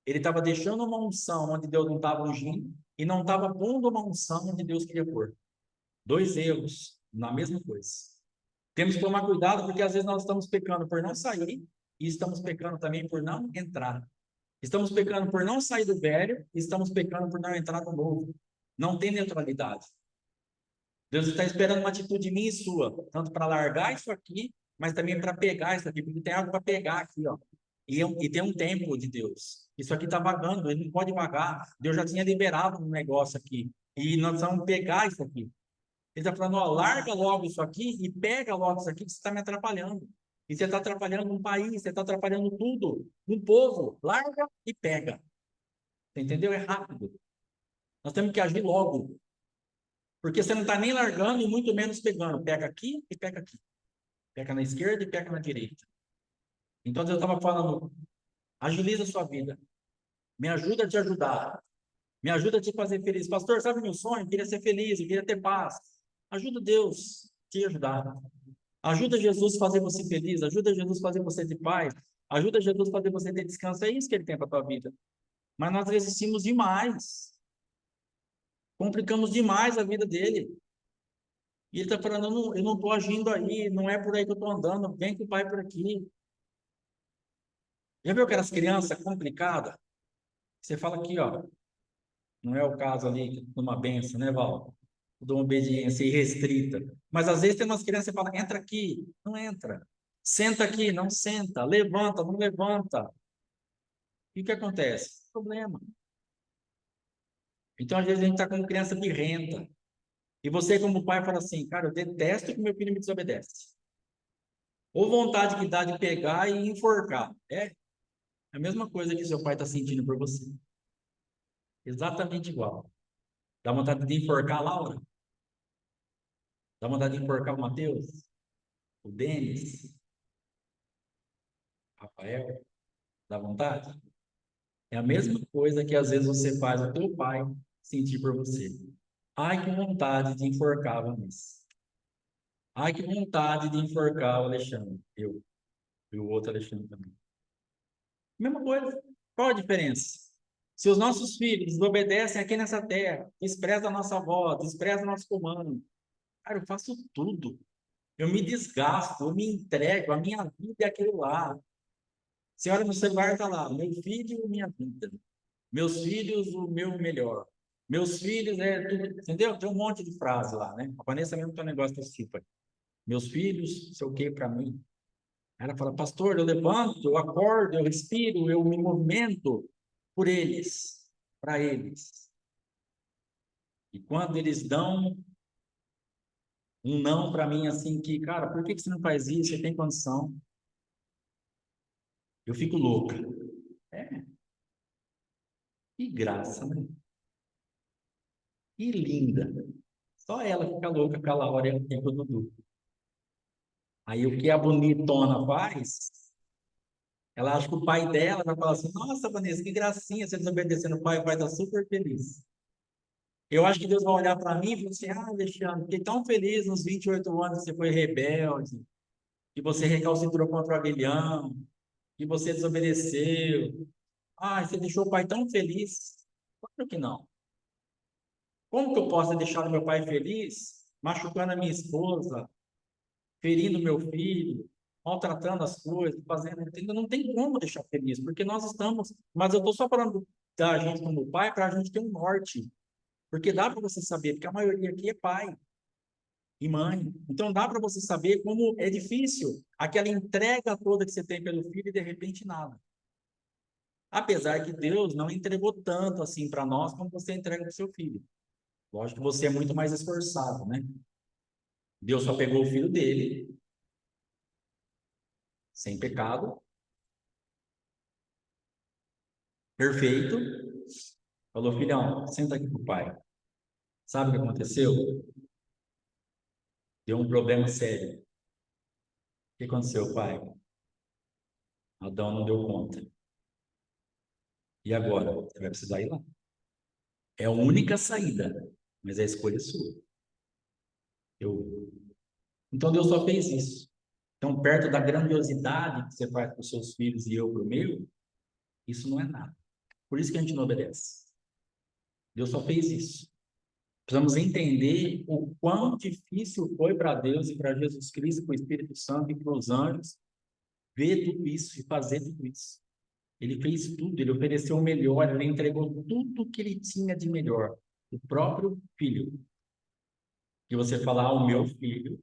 Ele estava deixando uma unção onde Deus não estava ungindo e não estava pondo uma unção onde Deus queria pôr. Dois erros na mesma coisa. Temos que tomar cuidado porque às vezes nós estamos pecando por não sair e estamos pecando também por não entrar. Estamos pecando por não sair do velho e estamos pecando por não entrar no novo. Não tem neutralidade. Deus está esperando uma atitude minha e sua, tanto para largar isso aqui, mas também para pegar isso aqui, porque tem algo para pegar aqui, ó. E tem um tempo de Deus. Isso aqui está vagando, ele não pode vagar. Deus já tinha liberado um negócio aqui. E nós vamos pegar isso aqui. Ele está falando, ó, larga logo isso aqui e pega logo isso aqui, que você está me atrapalhando. E você está atrapalhando um país, você está atrapalhando tudo. Um povo, larga e pega. Você entendeu? É rápido. Nós temos que agir logo. Porque você não está nem largando e muito menos pegando. Pega aqui e pega aqui. Pega na esquerda e pega na direita. Então Deus estava falando, agiliza a sua vida. Me ajuda a te ajudar. Me ajuda a te fazer feliz. Pastor, sabe meu sonho? Eu queria ser feliz, eu queria ter paz. Ajuda Deus a te ajudar. Ajuda Jesus a fazer você feliz. Ajuda Jesus a fazer você ter paz. Ajuda Jesus a fazer você ter descanso. É isso que ele tem para a tua vida. Mas nós resistimos demais. Complicamos demais a vida dele. E ele está falando, eu não estou agindo aí, não é por aí que eu estou andando, vem que o pai por aqui. Já viu aquelas crianças complicadas? Você fala aqui, ó, não é o caso ali de uma benção, né, Val? De uma obediência irrestrita. Mas às vezes tem umas crianças que falam, entra aqui, não entra. Senta aqui, não senta. Levanta, não levanta. E o que acontece? Problema. Então, às vezes, a gente está com criança birrenta. E você, como pai, fala assim, cara, eu detesto que meu filho me desobedece. Ou vontade que dá de pegar e enforcar. É a mesma coisa que seu pai está sentindo por você. Exatamente igual. Dá vontade de enforcar a Laura? Dá vontade de enforcar o Matheus? O Denis? O Rafael? Dá vontade? É a mesma coisa que às vezes você faz o teu pai sentir por você. Ai, que vontade de enforcar a Vanessa. Ai, que vontade de enforcar o Alexandre. Eu. E o outro Alexandre também. Mesma coisa. Qual a diferença? Se os nossos filhos obedecem aqui nessa terra, desprezam a nossa voz, desprezam o nosso comando, cara, eu faço tudo. Eu me desgasto, eu me entrego, a minha vida é aquilo lá. Você olha no celular, está lá, meu filho, minha vida. Meus filhos, o meu melhor. Meus filhos, é tudo, entendeu? Tem um monte de frase lá, né? A Vanessa mesmo tem um negócio desse tipo aí. Meus filhos, sei o que para mim. Ela fala, pastor, eu levanto, eu acordo, eu respiro, eu me movimento por eles, para eles. E quando eles dão um não para mim, assim, que, cara, por que você não faz isso? Você tem condição? Eu fico louca. É, que graça, né? Que linda. Só ela fica louca aquela hora e o tempo do Dudu. Aí o que a bonitona faz, ela acha que o pai dela vai falar assim, nossa, Vanessa, que gracinha, você desobedecendo o pai está super feliz. Eu acho que Deus vai olhar para mim e falar assim, ah, Alexandre, fiquei tão feliz nos 28 anos que você foi rebelde, que você recalcitrou contra o aguilhão, que você desobedeceu. Ah, você deixou o pai tão feliz. Claro que não. Como que eu posso deixar o meu pai feliz, machucando a minha esposa, ferindo meu filho, maltratando as coisas, fazendo. Não tem como deixar feliz, porque nós estamos. Mas eu estou só falando da gente como pai para a gente ter um norte. Porque dá para você saber, porque a maioria aqui é pai e mãe. Então dá para você saber como é difícil aquela entrega toda que você tem pelo filho e de repente nada. Apesar que Deus não entregou tanto assim para nós como você entrega para o seu filho. Lógico que você é muito mais esforçado, né? Deus só pegou o filho dele, sem pecado, perfeito. Falou, filhão, senta aqui com o pai. Sabe o que aconteceu? Deu um problema sério. O que aconteceu, pai? Adão não deu conta. E agora? Você vai precisar ir lá. É a única saída, mas é a escolha sua. Eu... Então Deus só fez isso. Então, perto da grandiosidade que você faz para os seus filhos e eu para o meu, isso não é nada. Por isso que a gente não obedece. Deus só fez isso. Precisamos entender o quão difícil foi para Deus e para Jesus Cristo, para o Espírito Santo e para os anjos ver tudo isso e fazer tudo isso. Ele fez tudo, ele ofereceu o melhor, ele entregou tudo que ele tinha de melhor. O próprio filho. Que você falar, o meu filho,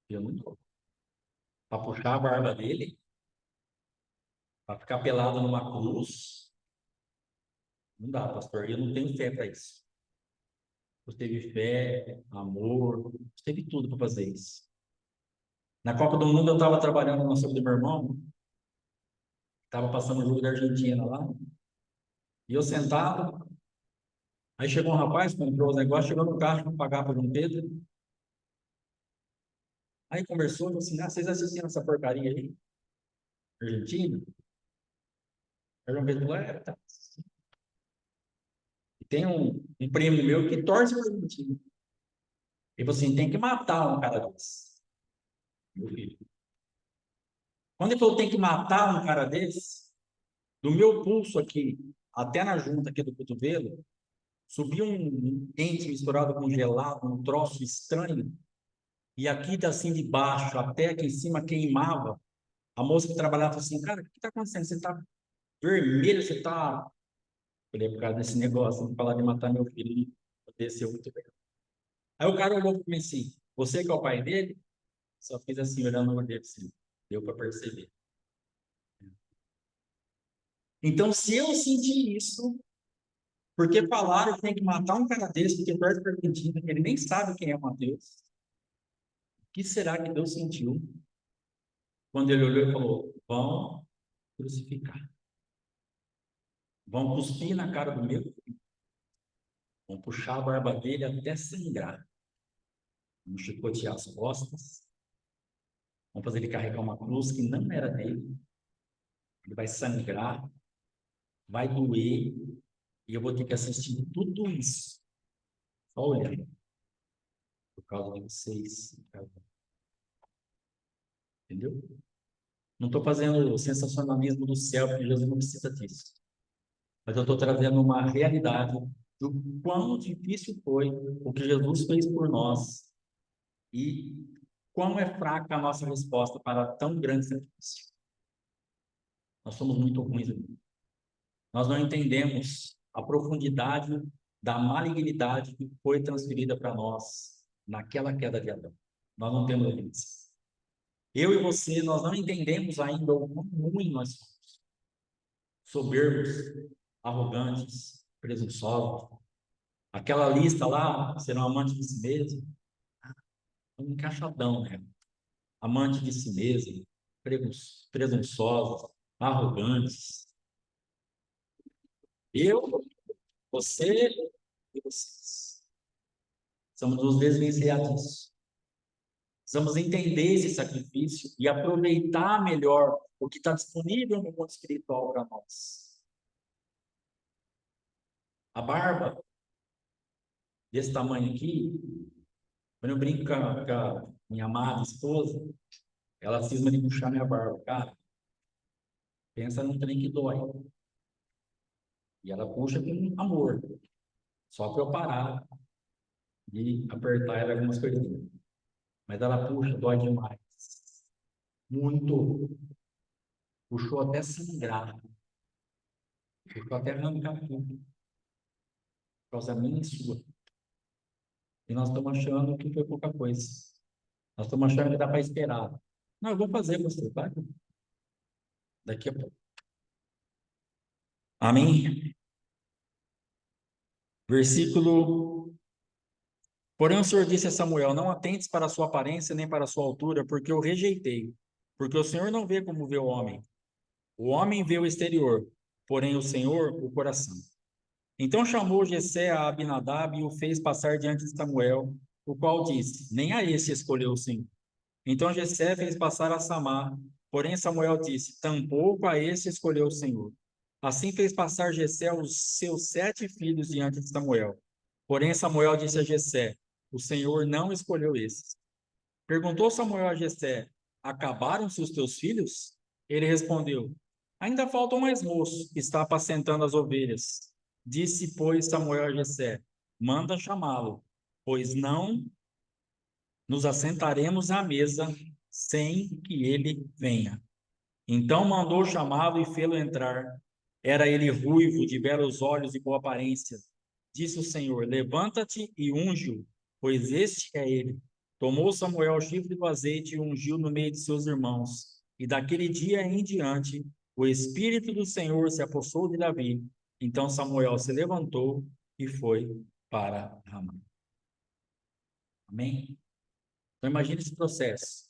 eu não dou. Para puxar a barba dele, para ficar pelado numa cruz, não dá, pastor. Eu não tenho fé para isso. Você teve fé, amor, você teve tudo para fazer isso. Na Copa do Mundo, eu estava trabalhando no açougue do meu irmão, estava passando o jogo da Argentina lá, e eu sentado, aí chegou um rapaz, comprou os negócios, chegou no carro para pagar para João Pedro, aí conversou, falou assim, ah, vocês assistiram essa porcaria aí? Argentina? Aí João Pedro falou, tá. E tem um primo meu que torce para a Argentina. Ele falou assim, tem que matar um cara desse. Meu filho. Quando ele falou, tem que matar um cara desse, do meu pulso aqui, até na junta aqui do cotovelo, subiu um quente misturado com gelado, um troço estranho, e aqui assim de baixo até aqui em cima queimava, A moça que trabalhava falou assim, cara, o que está acontecendo? Você está vermelho, você está... Falei, por causa desse negócio, de falar de matar meu filho, ele desceu muito bem. Aí o cara olhou para mim assim, você que é o pai dele? Só fiz assim, olhando no olho dele assim, deu para perceber. Então, se eu sentir isso, porque falaram que tem que matar um cara desse, porque perto da Argentina, ele nem sabe quem é Mateus, o que será que Deus sentiu quando ele olhou e falou, vão crucificar, vão cuspir na cara do meu filho, vão puxar a barba dele até sangrar, vão chicotear as costas, vão fazer ele carregar uma cruz que não era dele, ele vai sangrar, vai doer, e eu vou ter que assistir tudo isso, só olhando, por causa de vocês, entendeu? Não estou fazendo sensacionalismo do céu, porque Jesus não precisa disso. Mas eu estou trazendo uma realidade do quão difícil foi o que Jesus fez por nós e quão é fraca a nossa resposta para tão grande sacrifício. Nós somos muito ruins. Nós não entendemos a profundidade da malignidade que foi transferida para nós naquela queda de Adão. Nós não temos limites. Eu e você, nós não entendemos ainda o quão ruim nós somos. Soberbos, arrogantes, presunçosos. Aquela lista lá, serão amantes de si mesmo, um encaixadão, né? Amante de si mesmo, presunçosos, arrogantes. Eu, você e vocês. Somos os desvencilhados. Precisamos entender esse sacrifício e aproveitar melhor o que está disponível no mundo espiritual para nós. A barba, desse tamanho aqui, quando eu brinco com a minha amada esposa, ela cisma de puxar minha barba. Cara, pensa num trem que dói. E ela puxa com amor. Só para eu parar de apertar ela algumas coisinhas. Mas ela puxa, dói demais. Muito. Puxou até sangrar. Puxou até arrancar tudo. Por causa minha e sua. E nós estamos achando que foi pouca coisa. Nós estamos achando que dá para esperar. Não, eu vou fazer você, tá? Daqui a pouco. Amém? Versículo. Porém, o Senhor disse a Samuel: Não atentes para a sua aparência nem para a sua altura, porque eu rejeitei. Porque o Senhor não vê como vê o homem. O homem vê o exterior, porém o Senhor o coração. Então chamou Jessé a Abinadab e o fez passar diante de Samuel, o qual disse: Nem a esse escolheu o Senhor. Então Jessé fez passar a Samar, porém Samuel disse: Tampouco a esse escolheu o Senhor. Assim fez passar Jessé os seus 7 filhos diante de Samuel. Porém Samuel disse a Jessé: O Senhor não escolheu esses. Perguntou Samuel a Jessé: Acabaram-se os teus filhos? Ele respondeu: Ainda falta um mais moço, que está apacentando as ovelhas. Disse, pois, Samuel a Jessé: Manda chamá-lo, pois não nos assentaremos à mesa sem que ele venha. Então mandou chamá-lo e fê-lo entrar. Era ele ruivo, de belos olhos e boa aparência. Disse o Senhor: Levanta-te e unge-o, pois este é ele. Tomou Samuel o chifre do azeite e ungiu no meio de seus irmãos. E daquele dia em diante, o Espírito do Senhor se apossou de Davi. Então Samuel se levantou e foi para Ramá. Amém? Então imagine esse processo.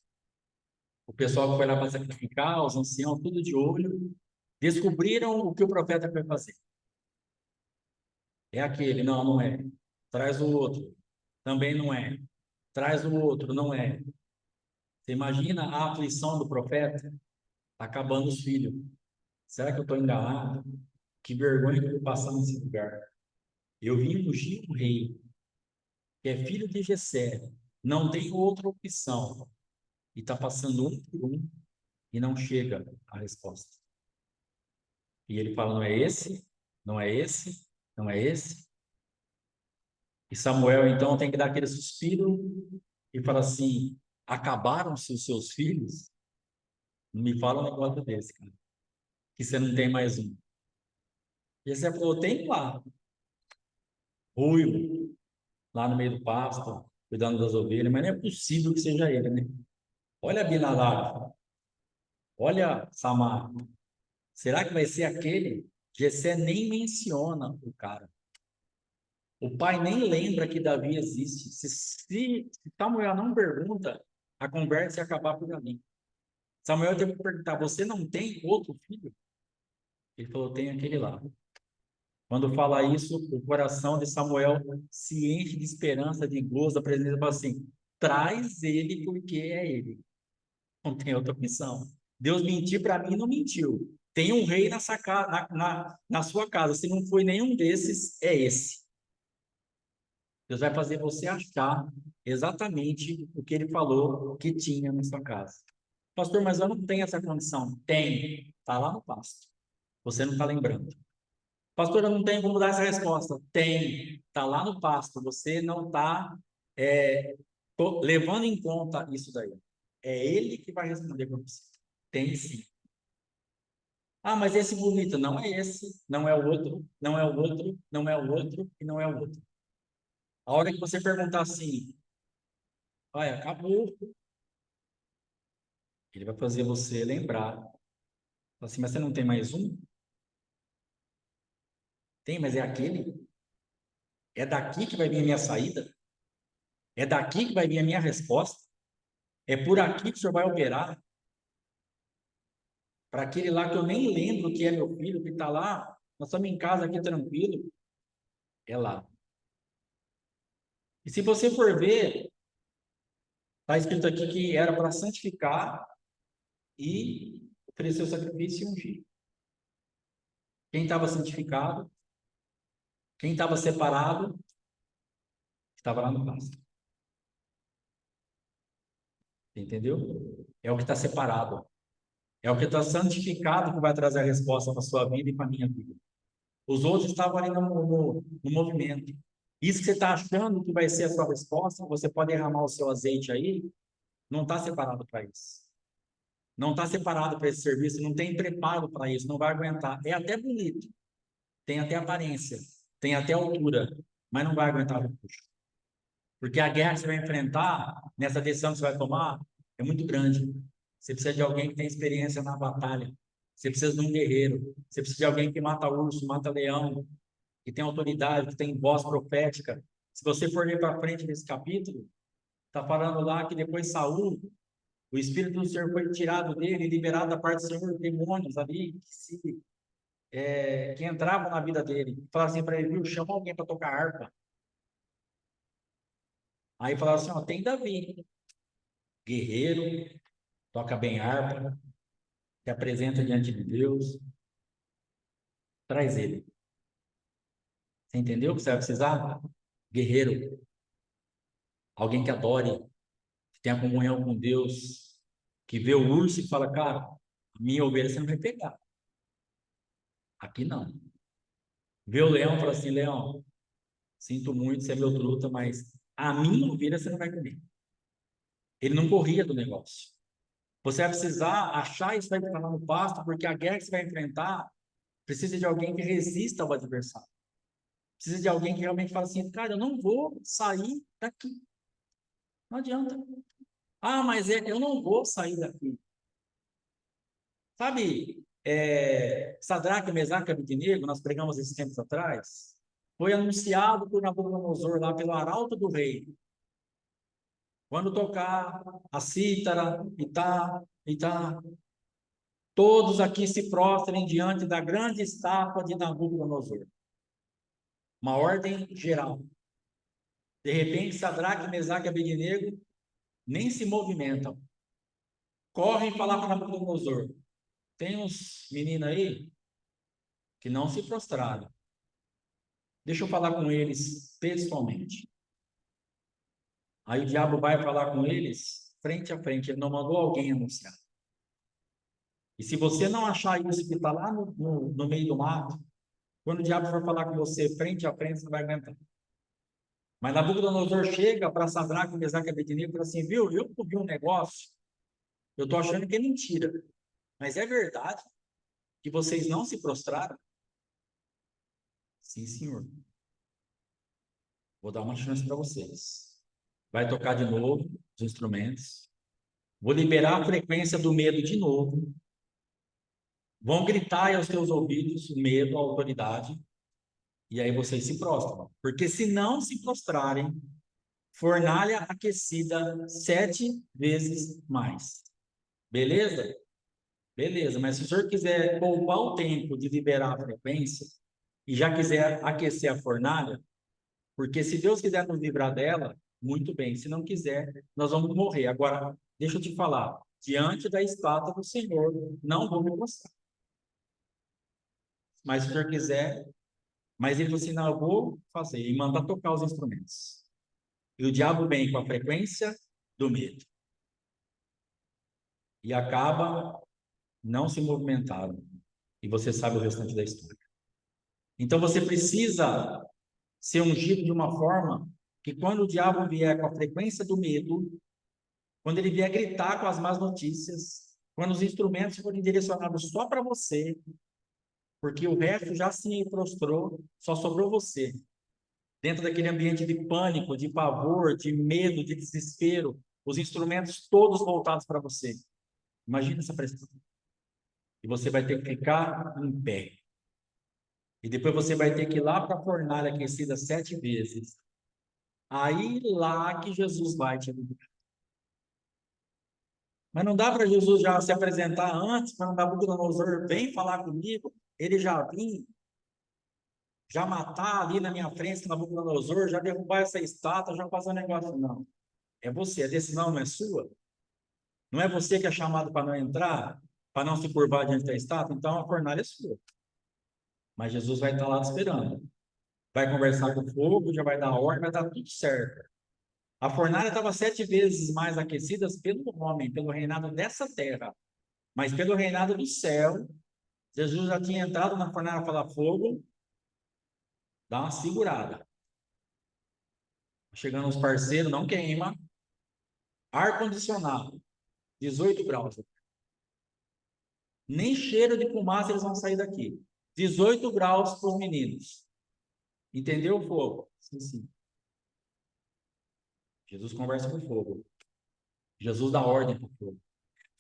O pessoal que foi lá para sacrificar, os anciãos, tudo de olho, descobriram o que o profeta foi fazer. É aquele, não, não é. Traz o outro, também não é. Traz o outro, não é. Você imagina a aflição do profeta? Tá acabando os filhos. Será que eu estou enganado? Que vergonha que eu vou passar nesse lugar. Eu vim ungir um rei, que é filho de Jessé, não tem outra opção. E está passando um por um e não chega a resposta. E ele fala: não é esse, não é esse, não é esse. E Samuel então tem que dar aquele suspiro e fala assim: acabaram-se os seus filhos? Não me fala um negócio desse, cara. Que você não tem mais um. E você falou, tem lá, ruivo, lá no meio do pasto, cuidando das ovelhas, mas não é possível que seja ele, né? Olha Abinadab, olha Samar. Será que vai ser aquele? Jessé nem menciona o cara. O pai nem lembra que Davi existe. Se Samuel não pergunta, a conversa ia acabar por ali. Samuel teve que perguntar: você não tem outro filho? Ele falou: tem aquele lá. Quando fala isso, o coração de Samuel se enche de esperança, de gozo, da presença, e fala assim: traz ele, porque é ele. Não tem outra opção. Deus mentiu para mim, não mentiu. Tem um rei na sua casa. Se não foi nenhum desses, é esse. Deus vai fazer você achar exatamente o que ele falou que tinha na sua casa. Pastor, mas eu não tenho essa condição. Tem. Está lá no pasto. Você não está lembrando. Pastor, eu não tenho como dar essa resposta. Tem. Está lá no pasto. Você não está levando em conta isso daí. É ele que vai responder para você. Tem sim. Ah, mas esse bonito não é esse, não é o outro, não é o outro, não é o outro e não é o outro. A hora que você perguntar assim, vai, acabou. Ele vai fazer você lembrar. Fala assim, mas você não tem mais um? Tem, mas é aquele? É daqui que vai vir a minha saída? É daqui que vai vir a minha resposta? É por aqui que o senhor vai operar? Para aquele lá que eu nem lembro que é meu filho, que está lá, nós estamos em casa aqui tranquilo, é lá. E se você for ver, está escrito aqui que era para santificar e oferecer o sacrifício e ungir. Quem estava santificado, quem estava separado, estava lá no pasto. Entendeu? É o que está separado. É o que está santificado que vai trazer a resposta para a sua vida e para a minha vida. Os outros estavam ali no movimento. Isso que você está achando que vai ser a sua resposta, você pode derramar o seu azeite aí, não está separado para isso. Não está separado para esse serviço, não tem preparo para isso, não vai aguentar. É até bonito, tem até aparência, tem até altura, mas não vai aguentar o puxo. Porque a guerra que você vai enfrentar, nessa decisão que você vai tomar, é muito grande. Você precisa de alguém que tem experiência na batalha. Você precisa de um guerreiro. Você precisa de alguém que mata urso, mata leão, que tem autoridade, que tem voz profética. Se você for ler para frente nesse capítulo, está falando lá que depois Saul, o Espírito do Senhor foi tirado dele, liberado da parte do Senhor, demônios ali que entravam na vida dele. Falaram assim para ele, viu, chama alguém para tocar harpa. Aí falaram assim, ó, tem Davi, guerreiro, toca bem harpa, se apresenta diante de Deus, traz ele. Você entendeu o que você vai precisar? Guerreiro, alguém que adore, que tenha comunhão com Deus, que vê o urso e fala, cara, minha ovelha você não vai pegar. Aqui não. Vê o leão e fala assim, leão, sinto muito, você é meu truta, mas a minha ovelha você não vai comer. Ele não corria do negócio. Você vai precisar achar isso vai ficar lá no pasto, porque a guerra que você vai enfrentar precisa de alguém que resista ao adversário. Precisa de alguém que realmente fala assim, cara, eu não vou sair daqui. Não adianta. Ah, mas eu não vou sair daqui. Sabe, Sadraque, Mesaque e Abednego, nós pregamos esses tempos atrás, foi anunciado por Nabucodonosor lá pelo arauto do rei. Quando tocar a cítara, e tá, todos aqui se prostrem diante da grande estátua de Nabucodonosor. Uma ordem geral. De repente, Sadraque, Mesaque e Abednego nem se movimentam. Correm falar para Nabucodonosor. Tem uns meninos aí que não se prostraram. Deixa eu falar com eles pessoalmente. Aí o diabo vai falar com eles frente a frente. Ele não mandou alguém anunciar. E se você não achar isso que está lá no meio do mato, quando o diabo for falar com você frente a frente, você vai aguentar. Mas Nabucodonosor chega para Sadraque, Mesaque e Abednego e fala assim, viu, eu vi um negócio, eu estou achando que é mentira. Mas é verdade que vocês não se prostraram? Sim, senhor. Vou dar uma chance para vocês. Vai tocar de novo os instrumentos. Vou liberar a frequência do medo de novo. Vão gritar aos teus ouvidos o medo, a autoridade. E aí vocês se prostram. Porque se não se prostrarem, fornalha aquecida 7 vezes mais. Beleza? Beleza, mas se o senhor quiser poupar o tempo de liberar a frequência e já quiser aquecer a fornalha, porque se Deus quiser nos livrar dela, muito bem. Se não quiser, nós vamos morrer. Agora, deixa eu te falar. Diante da estátua do Senhor, não vou me prostrar. Mas se o senhor quiser, mas ele falou assim, não, eu vou fazer. E manda tocar os instrumentos. E o diabo vem com a frequência do medo. E acaba não se movimentando. E você sabe o restante da história. Então você precisa ser ungido de uma forma que quando o diabo vier com a frequência do medo, quando ele vier gritar com as más notícias, quando os instrumentos forem direcionados só para você, porque o resto já se prostrou, só sobrou você. Dentro daquele ambiente de pânico, de pavor, de medo, de desespero, os instrumentos todos voltados para você. Imagina essa pressão. E você vai ter que ficar em pé. E depois você vai ter que ir lá para a fornalha aquecida 7 vezes. Aí lá que Jesus vai te livrar. Mas não dá para Jesus já se apresentar antes, para Nabucodonosor vem falar comigo, ele já vir, já matar ali na minha frente Nabucodonosor, já derrubar essa estátua, já fazer um negócio. Não. É você, a decisão não é sua. Não é você que é chamado para não entrar, para não se curvar diante da estátua, então a fornalha é sua. Mas Jesus vai estar lá esperando. Vai conversar com o fogo, já vai dar ordem, vai dar tudo certo. A fornalha estava 7 vezes mais aquecida pelo homem, pelo reinado dessa terra. Mas pelo reinado do céu, Jesus já tinha entrado na fornalha para falar fogo, dá uma segurada. Chegando os parceiros, não queima. Ar-condicionado, 18 graus. Nem cheiro de fumaça eles vão sair daqui. 18 graus para os meninos. Entendeu o fogo? Sim, sim. Jesus conversa com o fogo. Jesus dá ordem para o fogo.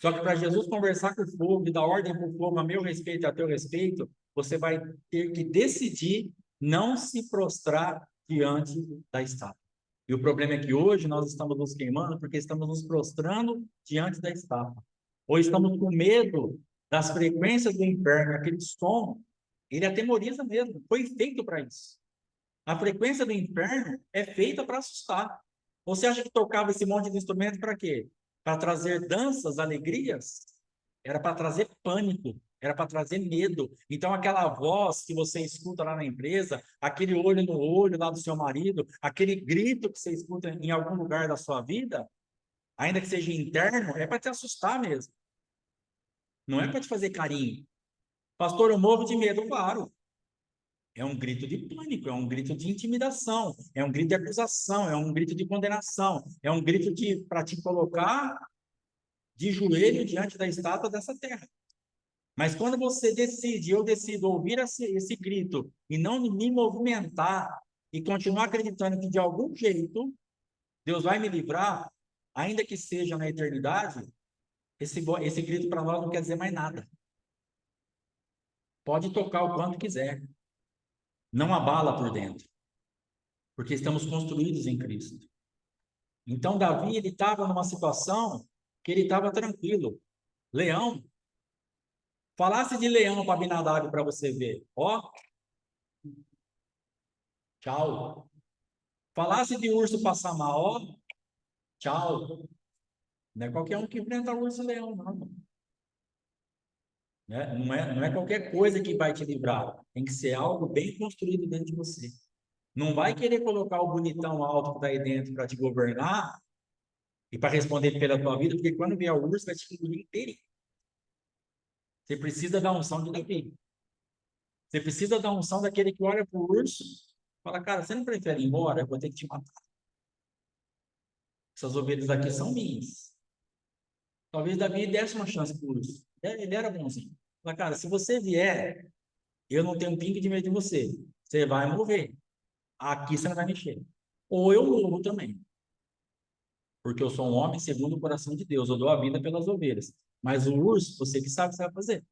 Só que para Jesus conversar com o fogo e dar ordem para o fogo a meu respeito e a teu respeito, você vai ter que decidir não se prostrar diante da estátua. E o problema é que hoje nós estamos nos queimando porque estamos nos prostrando diante da estátua. Ou estamos com medo das frequências do inferno, aquele som, ele atemoriza mesmo, foi feito para isso. A frequência do inferno é feita para assustar. Você acha que tocava esse monte de instrumento para quê? Para trazer danças, alegrias? Era para trazer pânico, era para trazer medo. Então, aquela voz que você escuta lá na empresa, aquele olho no olho lá do seu marido, aquele grito que você escuta em algum lugar da sua vida, ainda que seja interno, é para te assustar mesmo. Não é para te fazer carinho. Pastor, eu morro de medo, claro. É um grito de pânico, é um grito de intimidação, é um grito de acusação, é um grito de condenação, é um grito de para te colocar de joelho diante da estátua dessa terra. Mas quando você decide, eu decido ouvir esse grito e não me movimentar e continuar acreditando que de algum jeito Deus vai me livrar, ainda que seja na eternidade, esse grito para nós não quer dizer mais nada. Pode tocar o quanto quiser. Não abala por dentro, porque estamos construídos em Cristo. Então, Davi, ele estava numa situação que ele estava tranquilo. Leão, falasse de leão para Abinadab para você ver. Ó, tchau. Falasse de urso para Samar, ó, tchau. Não é qualquer um que enfrenta urso e leão, não. Não é qualquer coisa que vai te livrar. Tem que ser algo bem construído dentro de você. Não vai querer colocar o bonitão alto que está aí dentro para te governar e para responder pela tua vida, porque quando vier o urso, vai te engolir inteirinho. Você precisa da unção de Davi. Você precisa da unção daquele que olha para o urso e fala, cara, você não prefere ir embora? Eu vou ter que te matar. Essas ovelhas aqui são minhas. Talvez Davi desse uma chance para o urso. Ele era bonzinho. Mas, cara, se você vier, eu não tenho um pingo de medo de você. Você vai morrer. Aqui você não vai mexer. Ou eu morro também. Porque eu sou um homem segundo o coração de Deus. Eu dou a vida pelas ovelhas. Mas o urso, você que sabe o que você vai fazer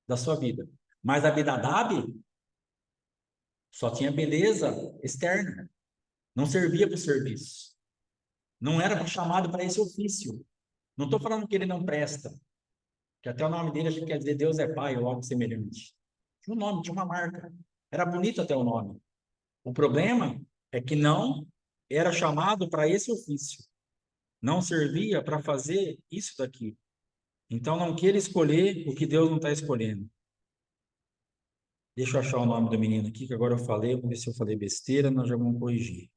da sua vida. Mas a Abinadab só tinha beleza externa. Não servia para o serviço. Não era chamado para esse ofício. Não estou falando que ele não presta. Que até o nome dele a gente quer dizer Deus é Pai ou algo semelhante. Tinha um nome, tinha uma marca. Era bonito até o nome. O problema é que não era chamado para esse ofício. Não servia para fazer isso daqui. Então não queira escolher o que Deus não está escolhendo. Deixa eu achar o nome do menino aqui, que agora eu falei. Vamos ver se eu falei besteira, nós já vamos corrigir.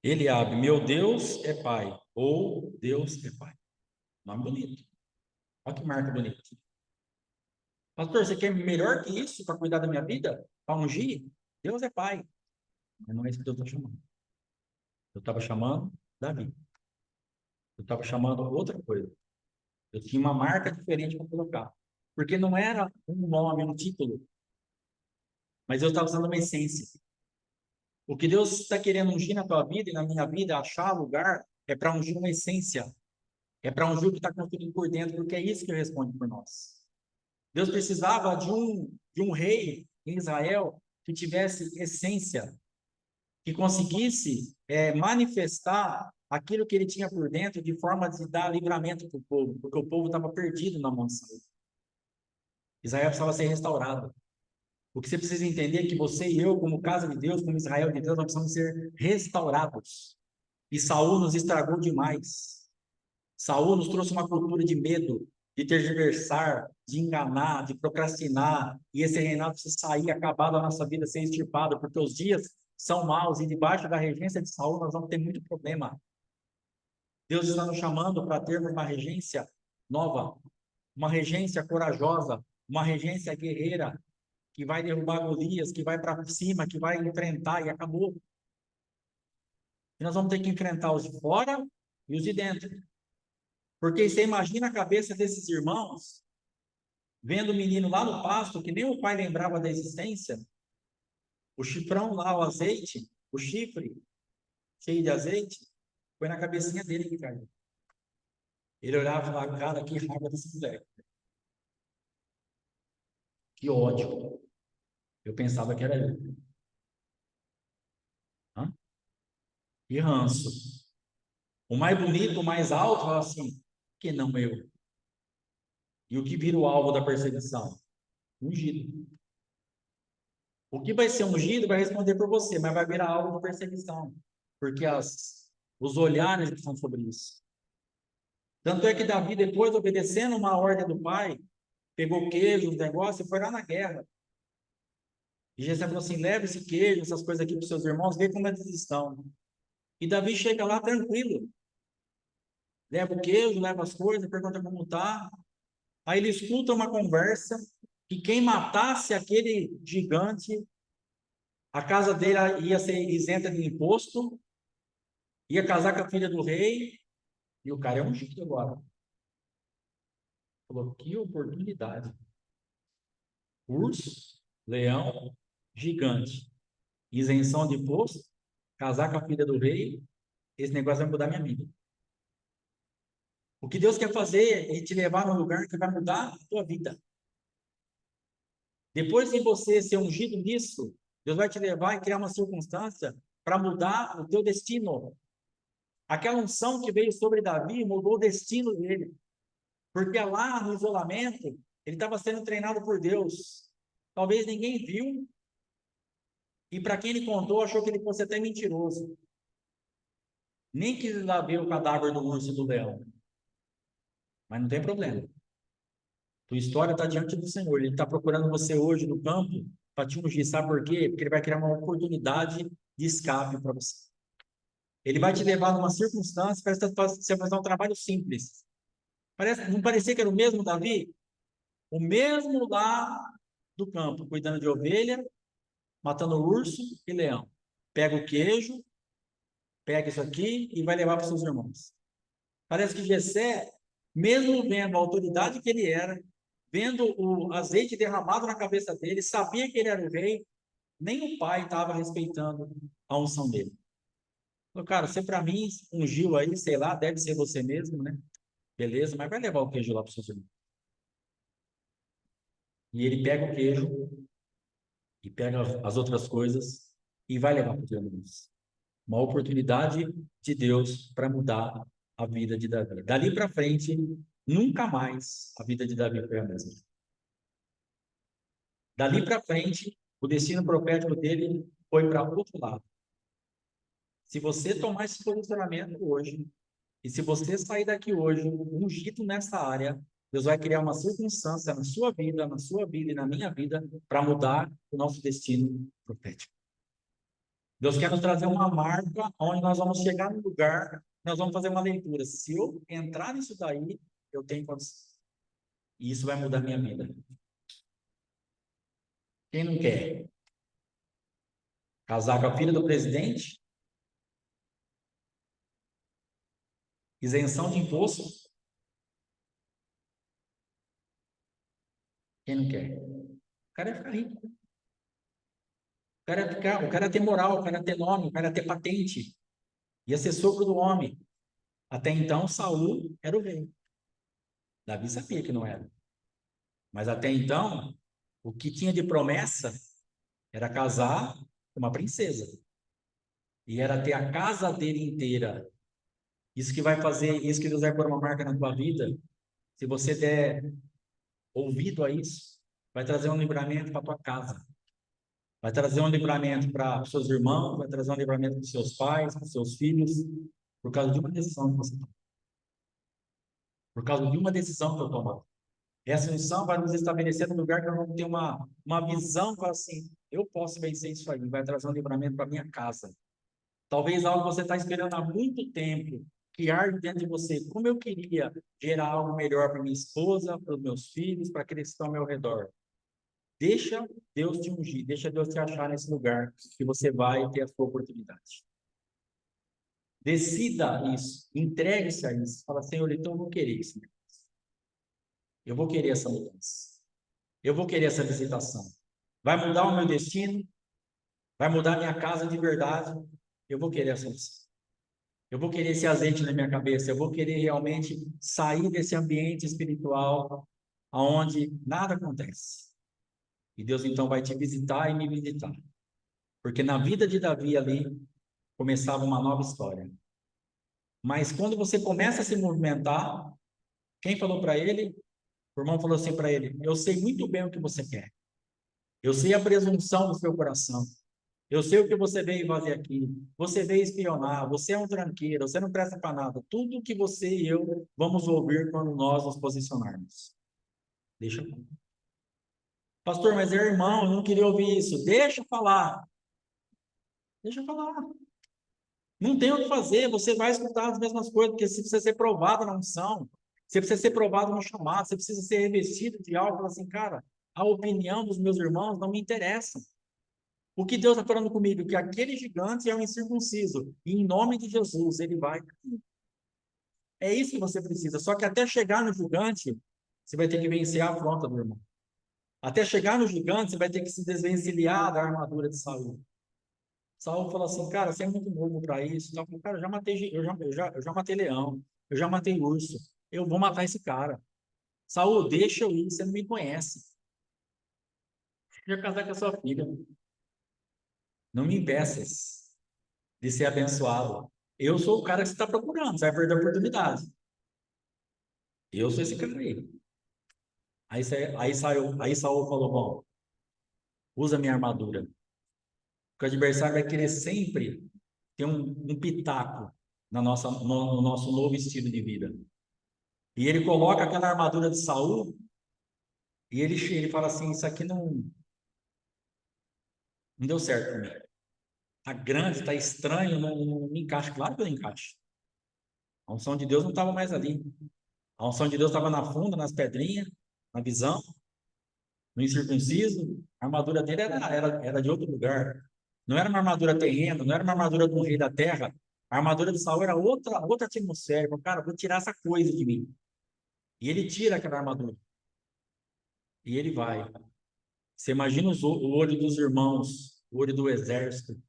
Eliabe, meu Deus é Pai. Ou Deus é Pai. Nome bonito. Olha que marca bonita. Pastor, você quer melhor que isso para cuidar da minha vida? Para ungir? Deus é Pai. Mas não é isso que Deus está chamando. Eu estava chamando Davi. Eu estava chamando outra coisa. Eu tinha uma marca diferente para colocar. Porque não era um nome, um título, mas eu estava usando uma essência. O que Deus está querendo ungir na tua vida e na minha vida, achar lugar, é para ungir uma essência. É para ungir o que está construído por dentro, porque é isso que ele responde por nós. Deus precisava de um rei em Israel que tivesse essência, que conseguisse manifestar aquilo que ele tinha por dentro de forma de dar livramento para o povo, porque o povo estava perdido na mão de Saul. Israel precisava ser restaurado. O que você precisa entender é que você e eu, como casa de Deus, como Israel de Deus, nós precisamos ser restaurados. E Saul nos estragou demais. Saul nos trouxe uma cultura de medo, de tergiversar, de enganar, de procrastinar. E esse reinado precisa sair, acabar da nossa vida, ser extirpado, porque os dias são maus e debaixo da regência de Saul nós vamos ter muito problema. Deus está nos chamando para termos uma regência nova, uma regência corajosa, uma regência guerreira, que vai derrubar Golias, que vai para cima, que vai enfrentar e acabou. E nós vamos ter que enfrentar os de fora e os de dentro. Porque você imagina a cabeça desses irmãos, vendo o menino lá no pasto, que nem o pai lembrava da existência, o chifrão lá, o azeite, o chifre cheio de azeite, foi na cabecinha dele que caiu. Ele olhava e falava, cara, que raiva desse moleque. Que ódio. Eu pensava que era ele. Hã? E ranço. O mais bonito, o mais alto, fala assim, que não eu. E o que vira o alvo da perseguição? Ungido. O que vai ser ungido vai responder por você, mas vai virar alvo de perseguição. Porque os olhares estão sobre isso. Tanto é que Davi, depois, obedecendo uma ordem do pai, pegou queijo, os negócios, e foi lá na guerra. E Jesus falou assim: leve esse queijo, essas coisas aqui para os seus irmãos, vê como eles estão. E Davi chega lá tranquilo. Leva o queijo, leva as coisas, pergunta como está. Aí ele escuta uma conversa que quem matasse aquele gigante, a casa dele ia ser isenta de imposto, ia casar com a filha do rei, e o cara é ungido agora. Falou, que oportunidade. Urso, leão, gigante, isenção de imposto, casar com a filha do rei, esse negócio vai mudar minha vida. O que Deus quer fazer é te levar num lugar que vai mudar a tua vida. Depois de você ser ungido nisso, Deus vai te levar e criar uma circunstância para mudar o teu destino. Aquela unção que veio sobre Davi mudou o destino dele. Porque lá no isolamento, ele estava sendo treinado por Deus. Talvez ninguém viu. E para quem ele contou, achou que ele fosse até mentiroso. Nem quis lá ver o cadáver do urso e do leão. Mas não tem problema. Tua história está diante do Senhor. Ele está procurando você hoje no campo para te ungir. Sabe por quê? Porque ele vai criar uma oportunidade de escape para você. Ele vai te levar numa circunstância para você fazer um trabalho simples. Não parecia que era o mesmo Davi? O mesmo lá do campo, cuidando de ovelha, matando urso e leão. Pega o queijo, pega isso aqui e vai levar para os seus irmãos. Parece que Jessé, mesmo vendo a autoridade que ele era, vendo o azeite derramado na cabeça dele, sabia que ele era o rei, nem o pai estava respeitando a unção dele. Falou, cara, você para mim ungiu aí, sei lá, deve ser você mesmo, né? Beleza, mas vai levar o queijo lá para os seus irmãos. E ele pega o queijo e pega as outras coisas e vai levar para os irmãos. Uma oportunidade de Deus para mudar a vida de Davi. Dali para frente, nunca mais a vida de Davi foi a mesma. Dali para frente, o destino profético dele foi para outro lado. Se você tomar esse posicionamento hoje, e se você sair daqui hoje ungido nessa área, Deus vai criar uma circunstância na sua vida e na minha vida, para mudar o nosso destino profético. Deus quer nos trazer uma marca onde nós vamos chegar no lugar, nós vamos fazer uma leitura. Se eu entrar nisso daí, eu tenho condição. E isso vai mudar a minha vida. Quem não quer? Casar com a filha do presidente? Isenção de imposto? Quem não quer? O cara ia ficar rico. O cara ia ter moral, o cara ia ter nome, o cara ia ter patente. Ia ser sogro do homem. Até então, Saul era o rei. Davi sabia que não era. Mas até então, o que tinha de promessa era casar com uma princesa. E era ter a casa dele inteira. Isso que vai fazer, isso que Deus vai pôr uma marca na tua vida. Se você der ouvido a isso, vai trazer um livramento para tua casa. Vai trazer um livramento para os seus irmãos, vai trazer um livramento para os seus pais, para os seus filhos, por causa de uma decisão que você tomou. Por causa de uma decisão que eu tomar. Essa missão vai nos estabelecer num lugar que nós vamos ter uma visão para assim, eu posso vencer isso aí, vai trazer um livramento para minha casa. Talvez algo que você está esperando há muito tempo, que arde dentro de você. Como eu queria gerar algo melhor para minha esposa, para os meus filhos, para aqueles que estão ao meu redor. Deixa Deus te ungir, deixa Deus te achar nesse lugar que você vai ter a sua oportunidade. Decida isso, entregue-se a isso. Fala, Senhor, então eu vou querer isso. Eu vou querer essa mudança. Eu vou querer essa visitação. Vai mudar o meu destino? Vai mudar a minha casa de verdade? Eu vou querer essa missão. Eu vou querer esse azeite na minha cabeça. Eu vou querer realmente sair desse ambiente espiritual onde nada acontece. E Deus então vai te visitar e me visitar. Porque na vida de Davi ali começava uma nova história. Mas quando você começa a se movimentar, quem falou para ele? O irmão falou assim para ele: eu sei muito bem o que você quer. Eu sei a presunção do seu coração. Eu sei o que você veio fazer aqui. Você veio espionar. Você é um tranqueiro. Você não presta para nada. Tudo que você e eu vamos ouvir quando nós nos posicionarmos. Deixa eu falar. Pastor, mas é irmão, eu não queria ouvir isso. Deixa eu falar. Deixa eu falar. Não tem o que fazer. Você vai escutar as mesmas coisas, porque você precisa ser provado na unção. Você precisa ser provado no chamado. Você precisa ser revestido de algo. Assim, cara, a opinião dos meus irmãos não me interessa. O que Deus está falando comigo? Que aquele gigante é um incircunciso. E em nome de Jesus, ele vai. É isso que você precisa. Só que até chegar no gigante, você vai ter que vencer a afronta do irmão. Até chegar no gigante, você vai ter que se desvencilhar da armadura de Saul. Saul falou assim, cara, você é muito novo para isso. Então, cara, eu já matei, eu já matei leão, eu já matei urso. Eu vou matar esse cara. Saul, deixa eu ir, você não me conhece. Eu já casar com a sua filha. Não me impeças de ser abençoado. Eu sou o cara que você está procurando, você vai perder a oportunidade. Eu sou esse cara aí. Aí Saul falou, bom, usa minha armadura. Porque o adversário vai querer sempre ter um pitaco no nosso novo estilo de vida. E ele coloca aquela armadura de Saul e ele fala assim, isso aqui não deu certo para mim. Tá grande, tá estranho, não me encaixa. Claro que eu encaixa. A unção de Deus não estava mais ali. A unção de Deus estava na funda, nas pedrinhas, na visão. no incircunciso, a armadura dele era de outro lugar. Não era uma armadura terrena, não era uma armadura do rei da terra. A armadura de Saul era outra atmosfera. Cara, vou tirar essa coisa de mim. E ele tira aquela armadura. E ele vai. Você imagina o olho dos irmãos, o olho do exército.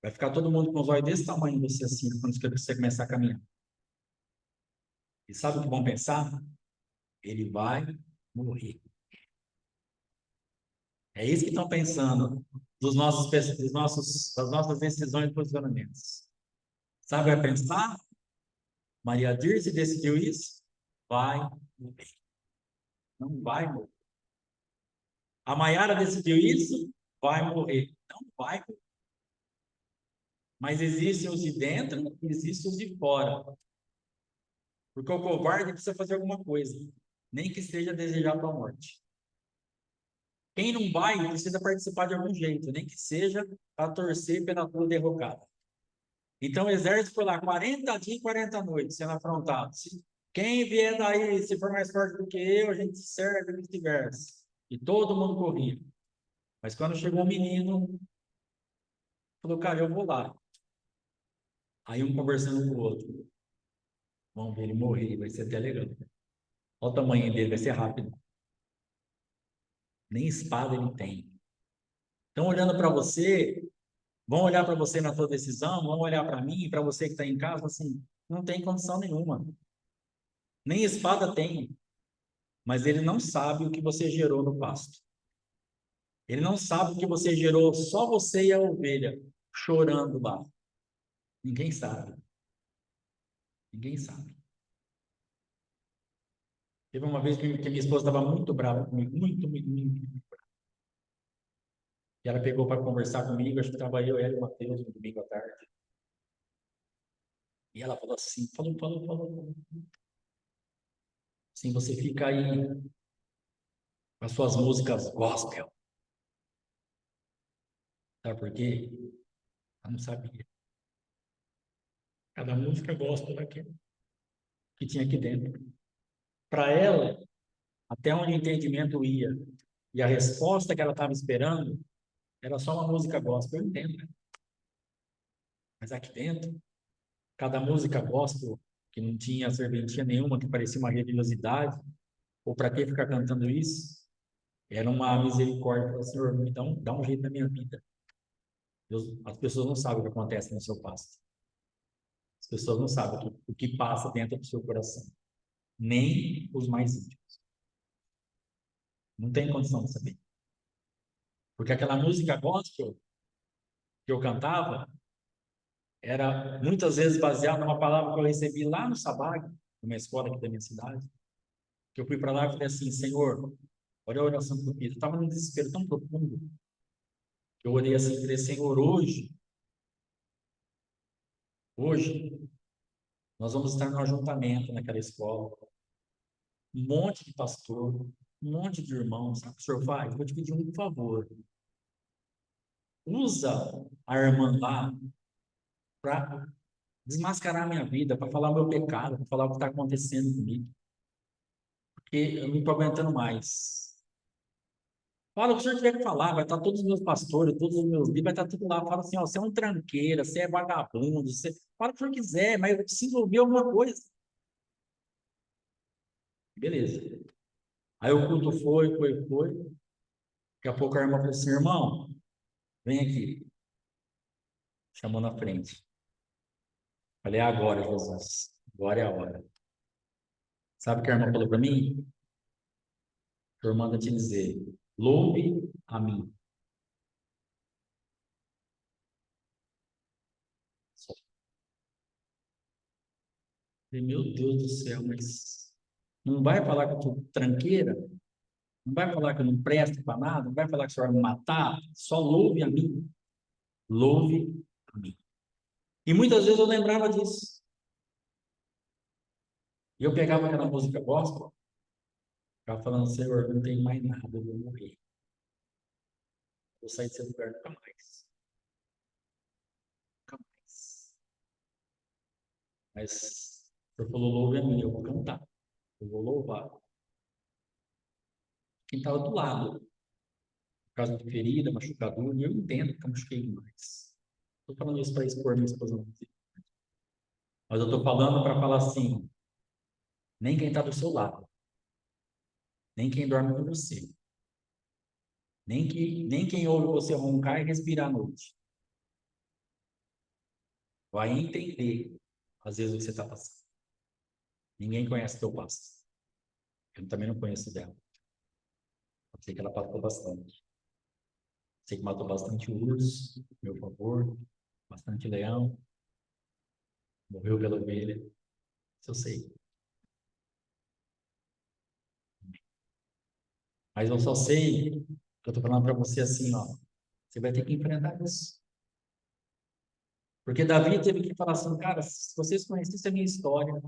Vai ficar todo mundo com os olhos desse tamanho, você assim, quando você começar a caminhar. E sabe o que vão pensar? Ele vai morrer. É isso que estão pensando das nossas decisões e posicionamentos. Sabe, vai pensar? Maria Dirce decidiu isso? Vai morrer. Não vai morrer. A Maiara decidiu isso? Vai morrer. Não vai morrer. Mas existem os de dentro e existem os de fora. Porque o covarde precisa fazer alguma coisa, nem que seja desejar a tua morte. Quem não vai precisa participar de algum jeito, nem que seja para torcer pela tua derrocada. Então o exército foi lá 40 dias e 40 noites sendo afrontado. Quem vier daí, se for mais forte do que eu, a gente serve e vice-versa. E todo mundo corria. Mas quando chegou o menino, falou, cara, eu vou lá. Aí um conversando com o outro. Vamos ver ele morrer, vai ser até legal. Olha o tamanho dele, vai ser rápido. Nem espada ele tem. Então, olhando para você, vão olhar para você na sua decisão, vão olhar para mim, para você que está em casa, assim, não tem condição nenhuma. Nem espada tem. Mas ele não sabe o que você gerou no pasto. Ele não sabe o que você gerou, só você e a ovelha, chorando lá. Ninguém sabe. Ninguém sabe. Teve uma vez que minha esposa estava muito brava comigo, muito. E ela pegou para conversar comigo, acho que estava eu, ela e o Matheus, no domingo à tarde. E ela falou assim, falou. Assim, você fica aí com as suas músicas gospel. Sabe por quê? Ela não sabia. Cada música gospel daquilo que tinha aqui dentro. Para ela, até onde o entendimento ia, e a resposta que ela estava esperando, era só uma música gospel. Eu entendo, né? Mas aqui dentro, cada música gospel, que não tinha serventia nenhuma, que parecia uma religiosidade, ou para que ficar cantando isso? Era uma misericórdia. Senhor, dá um jeito na minha vida. As pessoas não sabem o que acontece no seu pasto. As pessoas não sabem o que passa dentro do seu coração. Nem os mais íntimos. Não tem condição de saber. Porque aquela música gospel que eu cantava era muitas vezes baseada numa palavra que eu recebi lá no Sabag, numa escola aqui da minha cidade, que eu fui para lá e falei assim, Senhor, olha a oração que eu fiz. Eu estava num desespero tão profundo que eu orei assim e falei, Senhor, hoje, nós vamos estar no ajuntamento naquela escola. Um monte de pastor, um monte de irmãos. Sabe o que o senhor faz? Vou te pedir um favor. Usa a irmã lá para desmascarar a minha vida, para falar o meu pecado, para falar o que está acontecendo comigo. Porque eu não estou aguentando mais. Fala o que o senhor tiver que falar, vai estar todos os meus pastores, todos os meus livros, vai estar tudo lá. Fala assim, ó, você é um tranqueira, você é vagabundo, você... Fala o que o senhor quiser, mas eu preciso ouvir alguma coisa. Beleza. Aí o culto foi. Daqui a pouco a irmã falou assim, irmão, vem aqui. Chamou na frente. Falei, é agora, Jesus. Agora é a hora. Sabe o que a irmã falou para mim? A irmã manda te dizer, louve a mim. Falei, meu Deus do céu, mas não vai falar que eu tô tranqueira? Não vai falar que eu não presto para nada? Não vai falar que o senhor vai me matar? Só louve a mim. Louve a mim. E muitas vezes eu lembrava disso. E eu pegava aquela música gospel, ficava falando, Senhor, não tem mais nada, eu vou morrer. Vou sair desse lugar nunca mais. Nunca mais. Mas o senhor falou, louve a mim, eu vou cantar. Eu vou louvar. quem estava do lado, por causa de ferida, machucadura, e eu entendo que eu machuquei demais. Estou falando isso para expor minha esposa. Mas eu estou falando para falar assim, nem quem está do seu lado, nem quem dorme com você, nem quem ouve você roncar e respirar à noite, vai entender, às vezes, o que você está passando. Ninguém conhece o que eu passo. Eu também não conheço dela. Eu sei que ela passou bastante. Sei que matou bastante urso, meu favor, bastante leão, morreu pela ovelha. Isso eu sei. Mas eu só sei que eu estou falando para você assim, ó. Você vai ter que enfrentar isso. Porque Davi teve que falar assim, cara, se vocês conhecessem a minha história,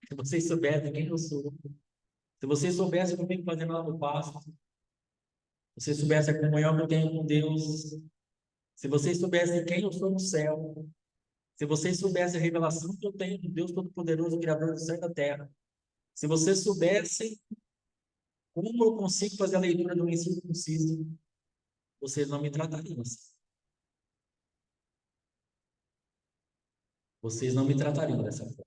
se vocês soubessem quem eu sou, se vocês soubessem o que eu venho fazendo lá no pasto, se vocês soubessem a comunhão que eu tenho com Deus, se vocês soubessem quem eu sou no céu, se vocês soubessem a revelação que eu tenho de Deus Todo-Poderoso, Criador do céu e da terra, se vocês soubessem como eu consigo fazer a leitura do incircunciso, vocês não me tratariam assim. Vocês não me tratariam dessa forma.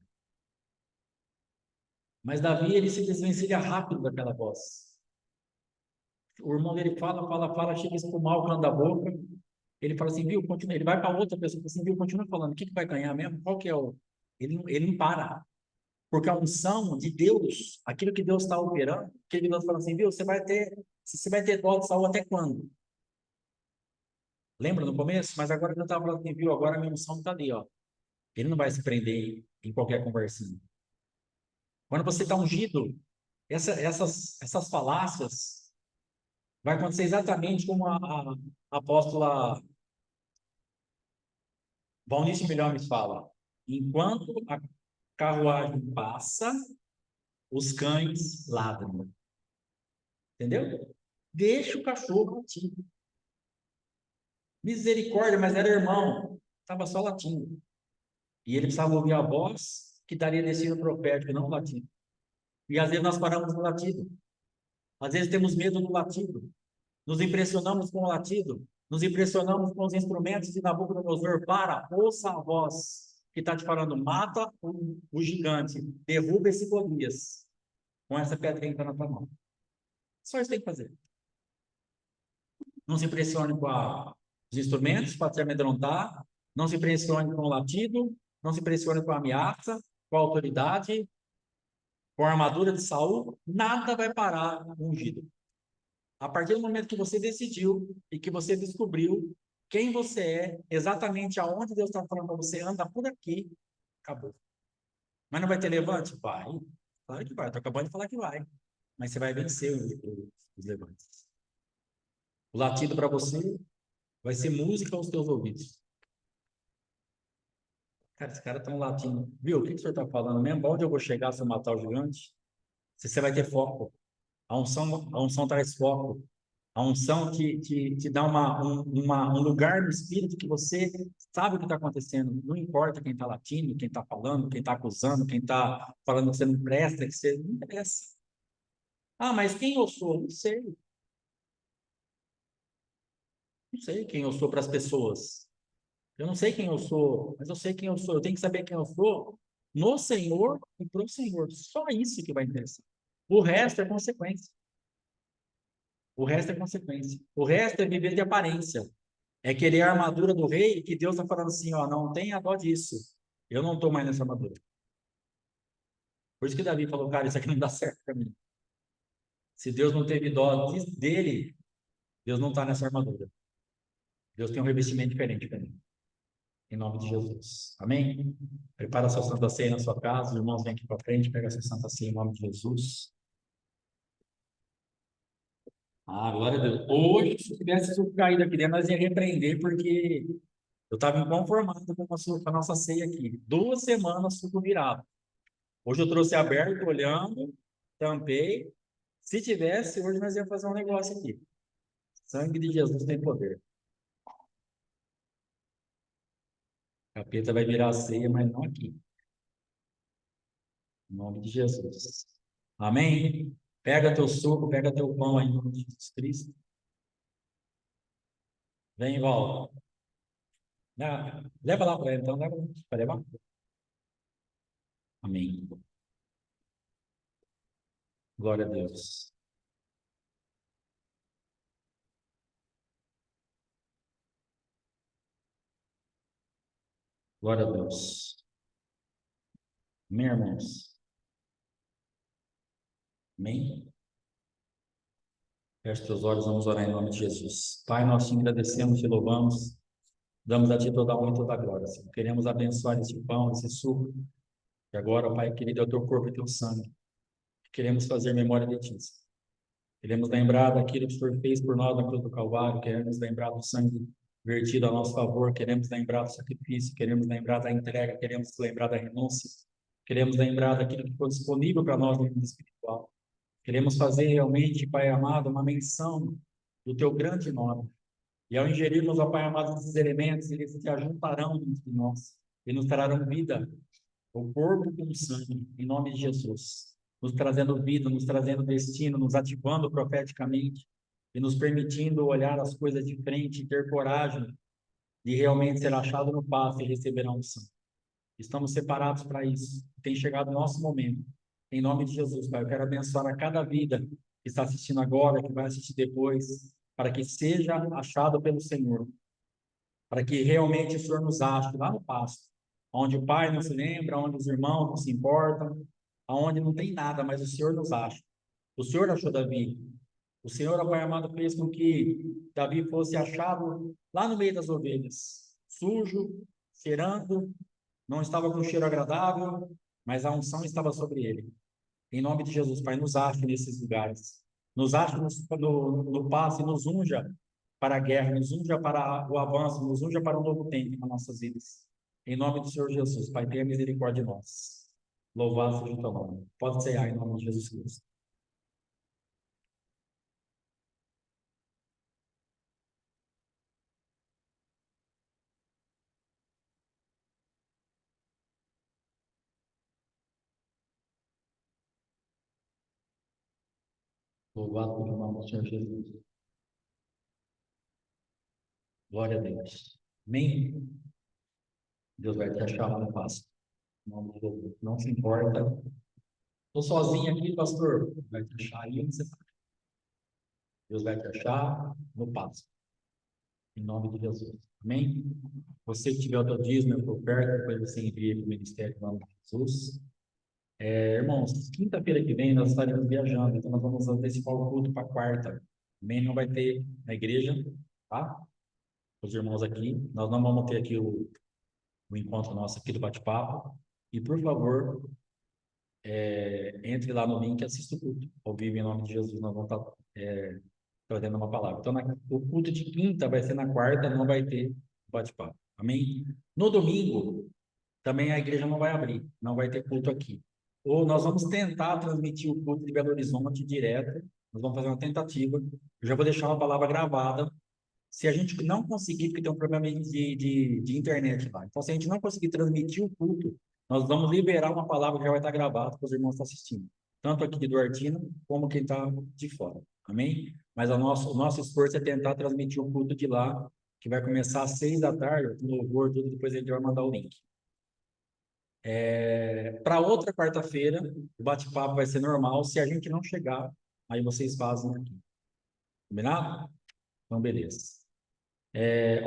Mas Davi, ele se desvencilha rápido daquela voz. O irmão dele fala, chega a espumar o canto da boca. Ele fala assim, viu, continua. Ele vai para outra pessoa, fala assim, viu, continua falando. O que vai ganhar mesmo? Qual que é o... Ele não para. Porque a unção de Deus, aquilo que Deus está operando, que Deus fala assim, viu, você vai ter dó de Saul até quando? Lembra no começo? Mas agora ele estava falando assim, viu, agora a minha unção está ali, ó. Ele não vai se prender em qualquer conversinha. Quando você está ungido, essas falácias vai acontecer exatamente como a apóstola Valnice Milhomes fala. Enquanto a carruagem passa, os cães ladram. Entendeu? Deixa o cachorro latir. Misericórdia, mas era irmão. Estava só latindo. E ele precisava ouvir a voz que daria destino profético, não latido. E às vezes nós paramos no latido. Às vezes temos medo do latido. Nos impressionamos com o latido. Nos impressionamos com os instrumentos de Nabucodonosor. Ouça a voz que está te falando. Mata o gigante. Derruba esse Golias. Com essa pedrinha que está na tua mão. Só isso tem que fazer. Não se impressione com os instrumentos para te amedrontar. Não se impressione com o latido. Não se impressione com a ameaça, com a autoridade, com a armadura de Saul. Nada vai parar o ungido. A partir do momento que você decidiu e que você descobriu quem você é, exatamente aonde Deus está falando para você, anda por aqui, acabou. Mas não vai ter levante? Vai. Claro que vai. Estou acabando de falar que vai. Mas você vai vencer os levantes. O latido para você vai ser música aos teus ouvidos. Cara, esses caras estão latindo. Viu? O que o senhor está falando mesmo? Onde eu vou chegar se eu matar o gigante? Você vai ter foco. A unção traz foco. A unção te dá um lugar no espírito que você sabe o que está acontecendo. Não importa quem está latindo, quem está falando, quem está acusando, quem está falando que você não presta, que você não interessa. Ah, mas quem eu sou? Não sei. Não sei quem eu sou para as pessoas. Eu não sei quem eu sou, mas eu sei quem eu sou. Eu tenho que saber quem eu sou no Senhor e para o Senhor. Só isso que vai interessar. O resto é consequência. O resto é consequência. O resto é viver de aparência. É querer a armadura do rei que Deus está falando assim, ó, não tenha dó disso. Eu não estou mais nessa armadura. Por isso que Davi falou, cara, isso aqui não dá certo para mim. Se Deus não teve dó dele, Deus não está nessa armadura. Deus tem um revestimento diferente para mim. Em nome de Jesus. Amém? Prepara a sua Santa Ceia na sua casa. Os irmãos vêm aqui para frente, pega a sua Santa Ceia em nome de Jesus. Ah, glória a Deus. Hoje, se tivesse suco caído aqui dentro, nós ia repreender, porque eu estava inconformado com a nossa ceia aqui. 2 semanas suco virado. Hoje eu trouxe aberto, olhando, tampei. Se tivesse, hoje nós íamos fazer um negócio aqui. Sangue de Jesus tem poder. A capeta vai virar a ceia, mas não aqui. Em nome de Jesus. Amém? Pega teu suco, pega teu pão aí, em nome de Jesus Cristo. Vem e volta. Leva lá para ele, então, leva lá. Vai levar? Amém. Glória a Deus. Glória a Deus. Amém, irmãos? Amém? Feche teus olhos, vamos orar em nome de Jesus. Pai, nós te agradecemos, te louvamos, damos a ti toda a honra e toda a glória, Senhor. Queremos abençoar esse pão, esse suco, e agora, Pai querido, é o teu corpo e teu sangue. Queremos fazer memória de ti, Senhor. Queremos lembrar daquilo que o Senhor fez por nós na cruz do Calvário, queremos lembrar do sangue vertido a nosso favor, queremos lembrar do sacrifício, queremos lembrar da entrega, queremos lembrar da renúncia, queremos lembrar daquilo que foi disponível para nós no mundo espiritual. Queremos fazer realmente, Pai amado, uma menção do teu grande nome. E ao ingerirmos, ó Pai amado, esses elementos, eles se ajuntarão dentro de nós e nos trarão vida, o corpo com o sangue, em nome de Jesus. Nos trazendo vida, nos trazendo destino, nos ativando profeticamente e nos permitindo olhar as coisas de frente e ter coragem de realmente ser achado no pasto e receber a unção. Estamos separados para isso. Tem chegado o nosso momento. Em nome de Jesus, Pai, eu quero abençoar a cada vida que está assistindo agora, que vai assistir depois, para que seja achado pelo Senhor, para que realmente o Senhor nos ache lá no pasto, onde o Pai não se lembra, onde os irmãos não se importam, aonde não tem nada, mas o Senhor nos acha. O Senhor achou Davi. O Senhor, ó Pai amado, fez com que Davi fosse achado lá no meio das ovelhas, sujo, cheirando, não estava com cheiro agradável, mas a unção estava sobre ele. Em nome de Jesus, Pai, nos ache nesses lugares. Nos ache no passe, nos unja para a guerra, nos unja para o avanço, nos unja para um novo tempo nas nossas vidas. Em nome do Senhor Jesus, Pai, tenha misericórdia de nós. Louvado seja o teu nome. Pode ser em nome de Jesus Cristo. Louvado seja o nome do Senhor Jesus. Glória a Deus. Amém. Deus vai te achar lá no passo. Em nome de Jesus. Não se importa. Estou sozinho aqui, pastor. Vai te achar aí onde você está. Deus vai te achar no passo. Em nome de Jesus. Amém? Você que tiver o teu dízimo, eu perto, depois você envia para o ministério em nome de Jesus. Irmãos, quinta-feira que vem nós estaremos viajando, então nós vamos antecipar o culto para quarta. Amém? Não vai ter na igreja, tá? Os irmãos aqui. Nós não vamos ter aqui o encontro nosso aqui do bate-papo. E, por favor, entre lá no link e assista o culto. Ao vivo, em nome de Jesus, nós vamos estar trazendo uma palavra. Então, o culto de quinta vai ser na quarta, não vai ter bate-papo. Amém? No domingo, também a igreja não vai abrir, não vai ter culto aqui. Ou nós vamos tentar transmitir o culto de Belo Horizonte direto, nós vamos fazer uma tentativa. Eu já vou deixar uma palavra gravada. Se a gente não conseguir, porque tem um problema de internet lá. Então, se a gente não conseguir transmitir o culto, nós vamos liberar uma palavra que já vai estar gravada para os irmãos que estão assistindo. Tanto aqui do Artino, como quem está de fora. Amém? Mas o nosso esforço é tentar transmitir o culto de lá, que vai começar às 6 da tarde, com louvor, tudo, depois a gente vai mandar o link. Para outra quarta-feira, o bate-papo vai ser normal. Se a gente não chegar, aí vocês fazem aqui. Combinado? Então, beleza.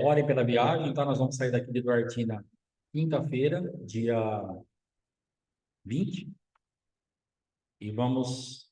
Orem pela viagem, tá? Nós vamos sair daqui de Duarte na quinta-feira, dia 20, e vamos.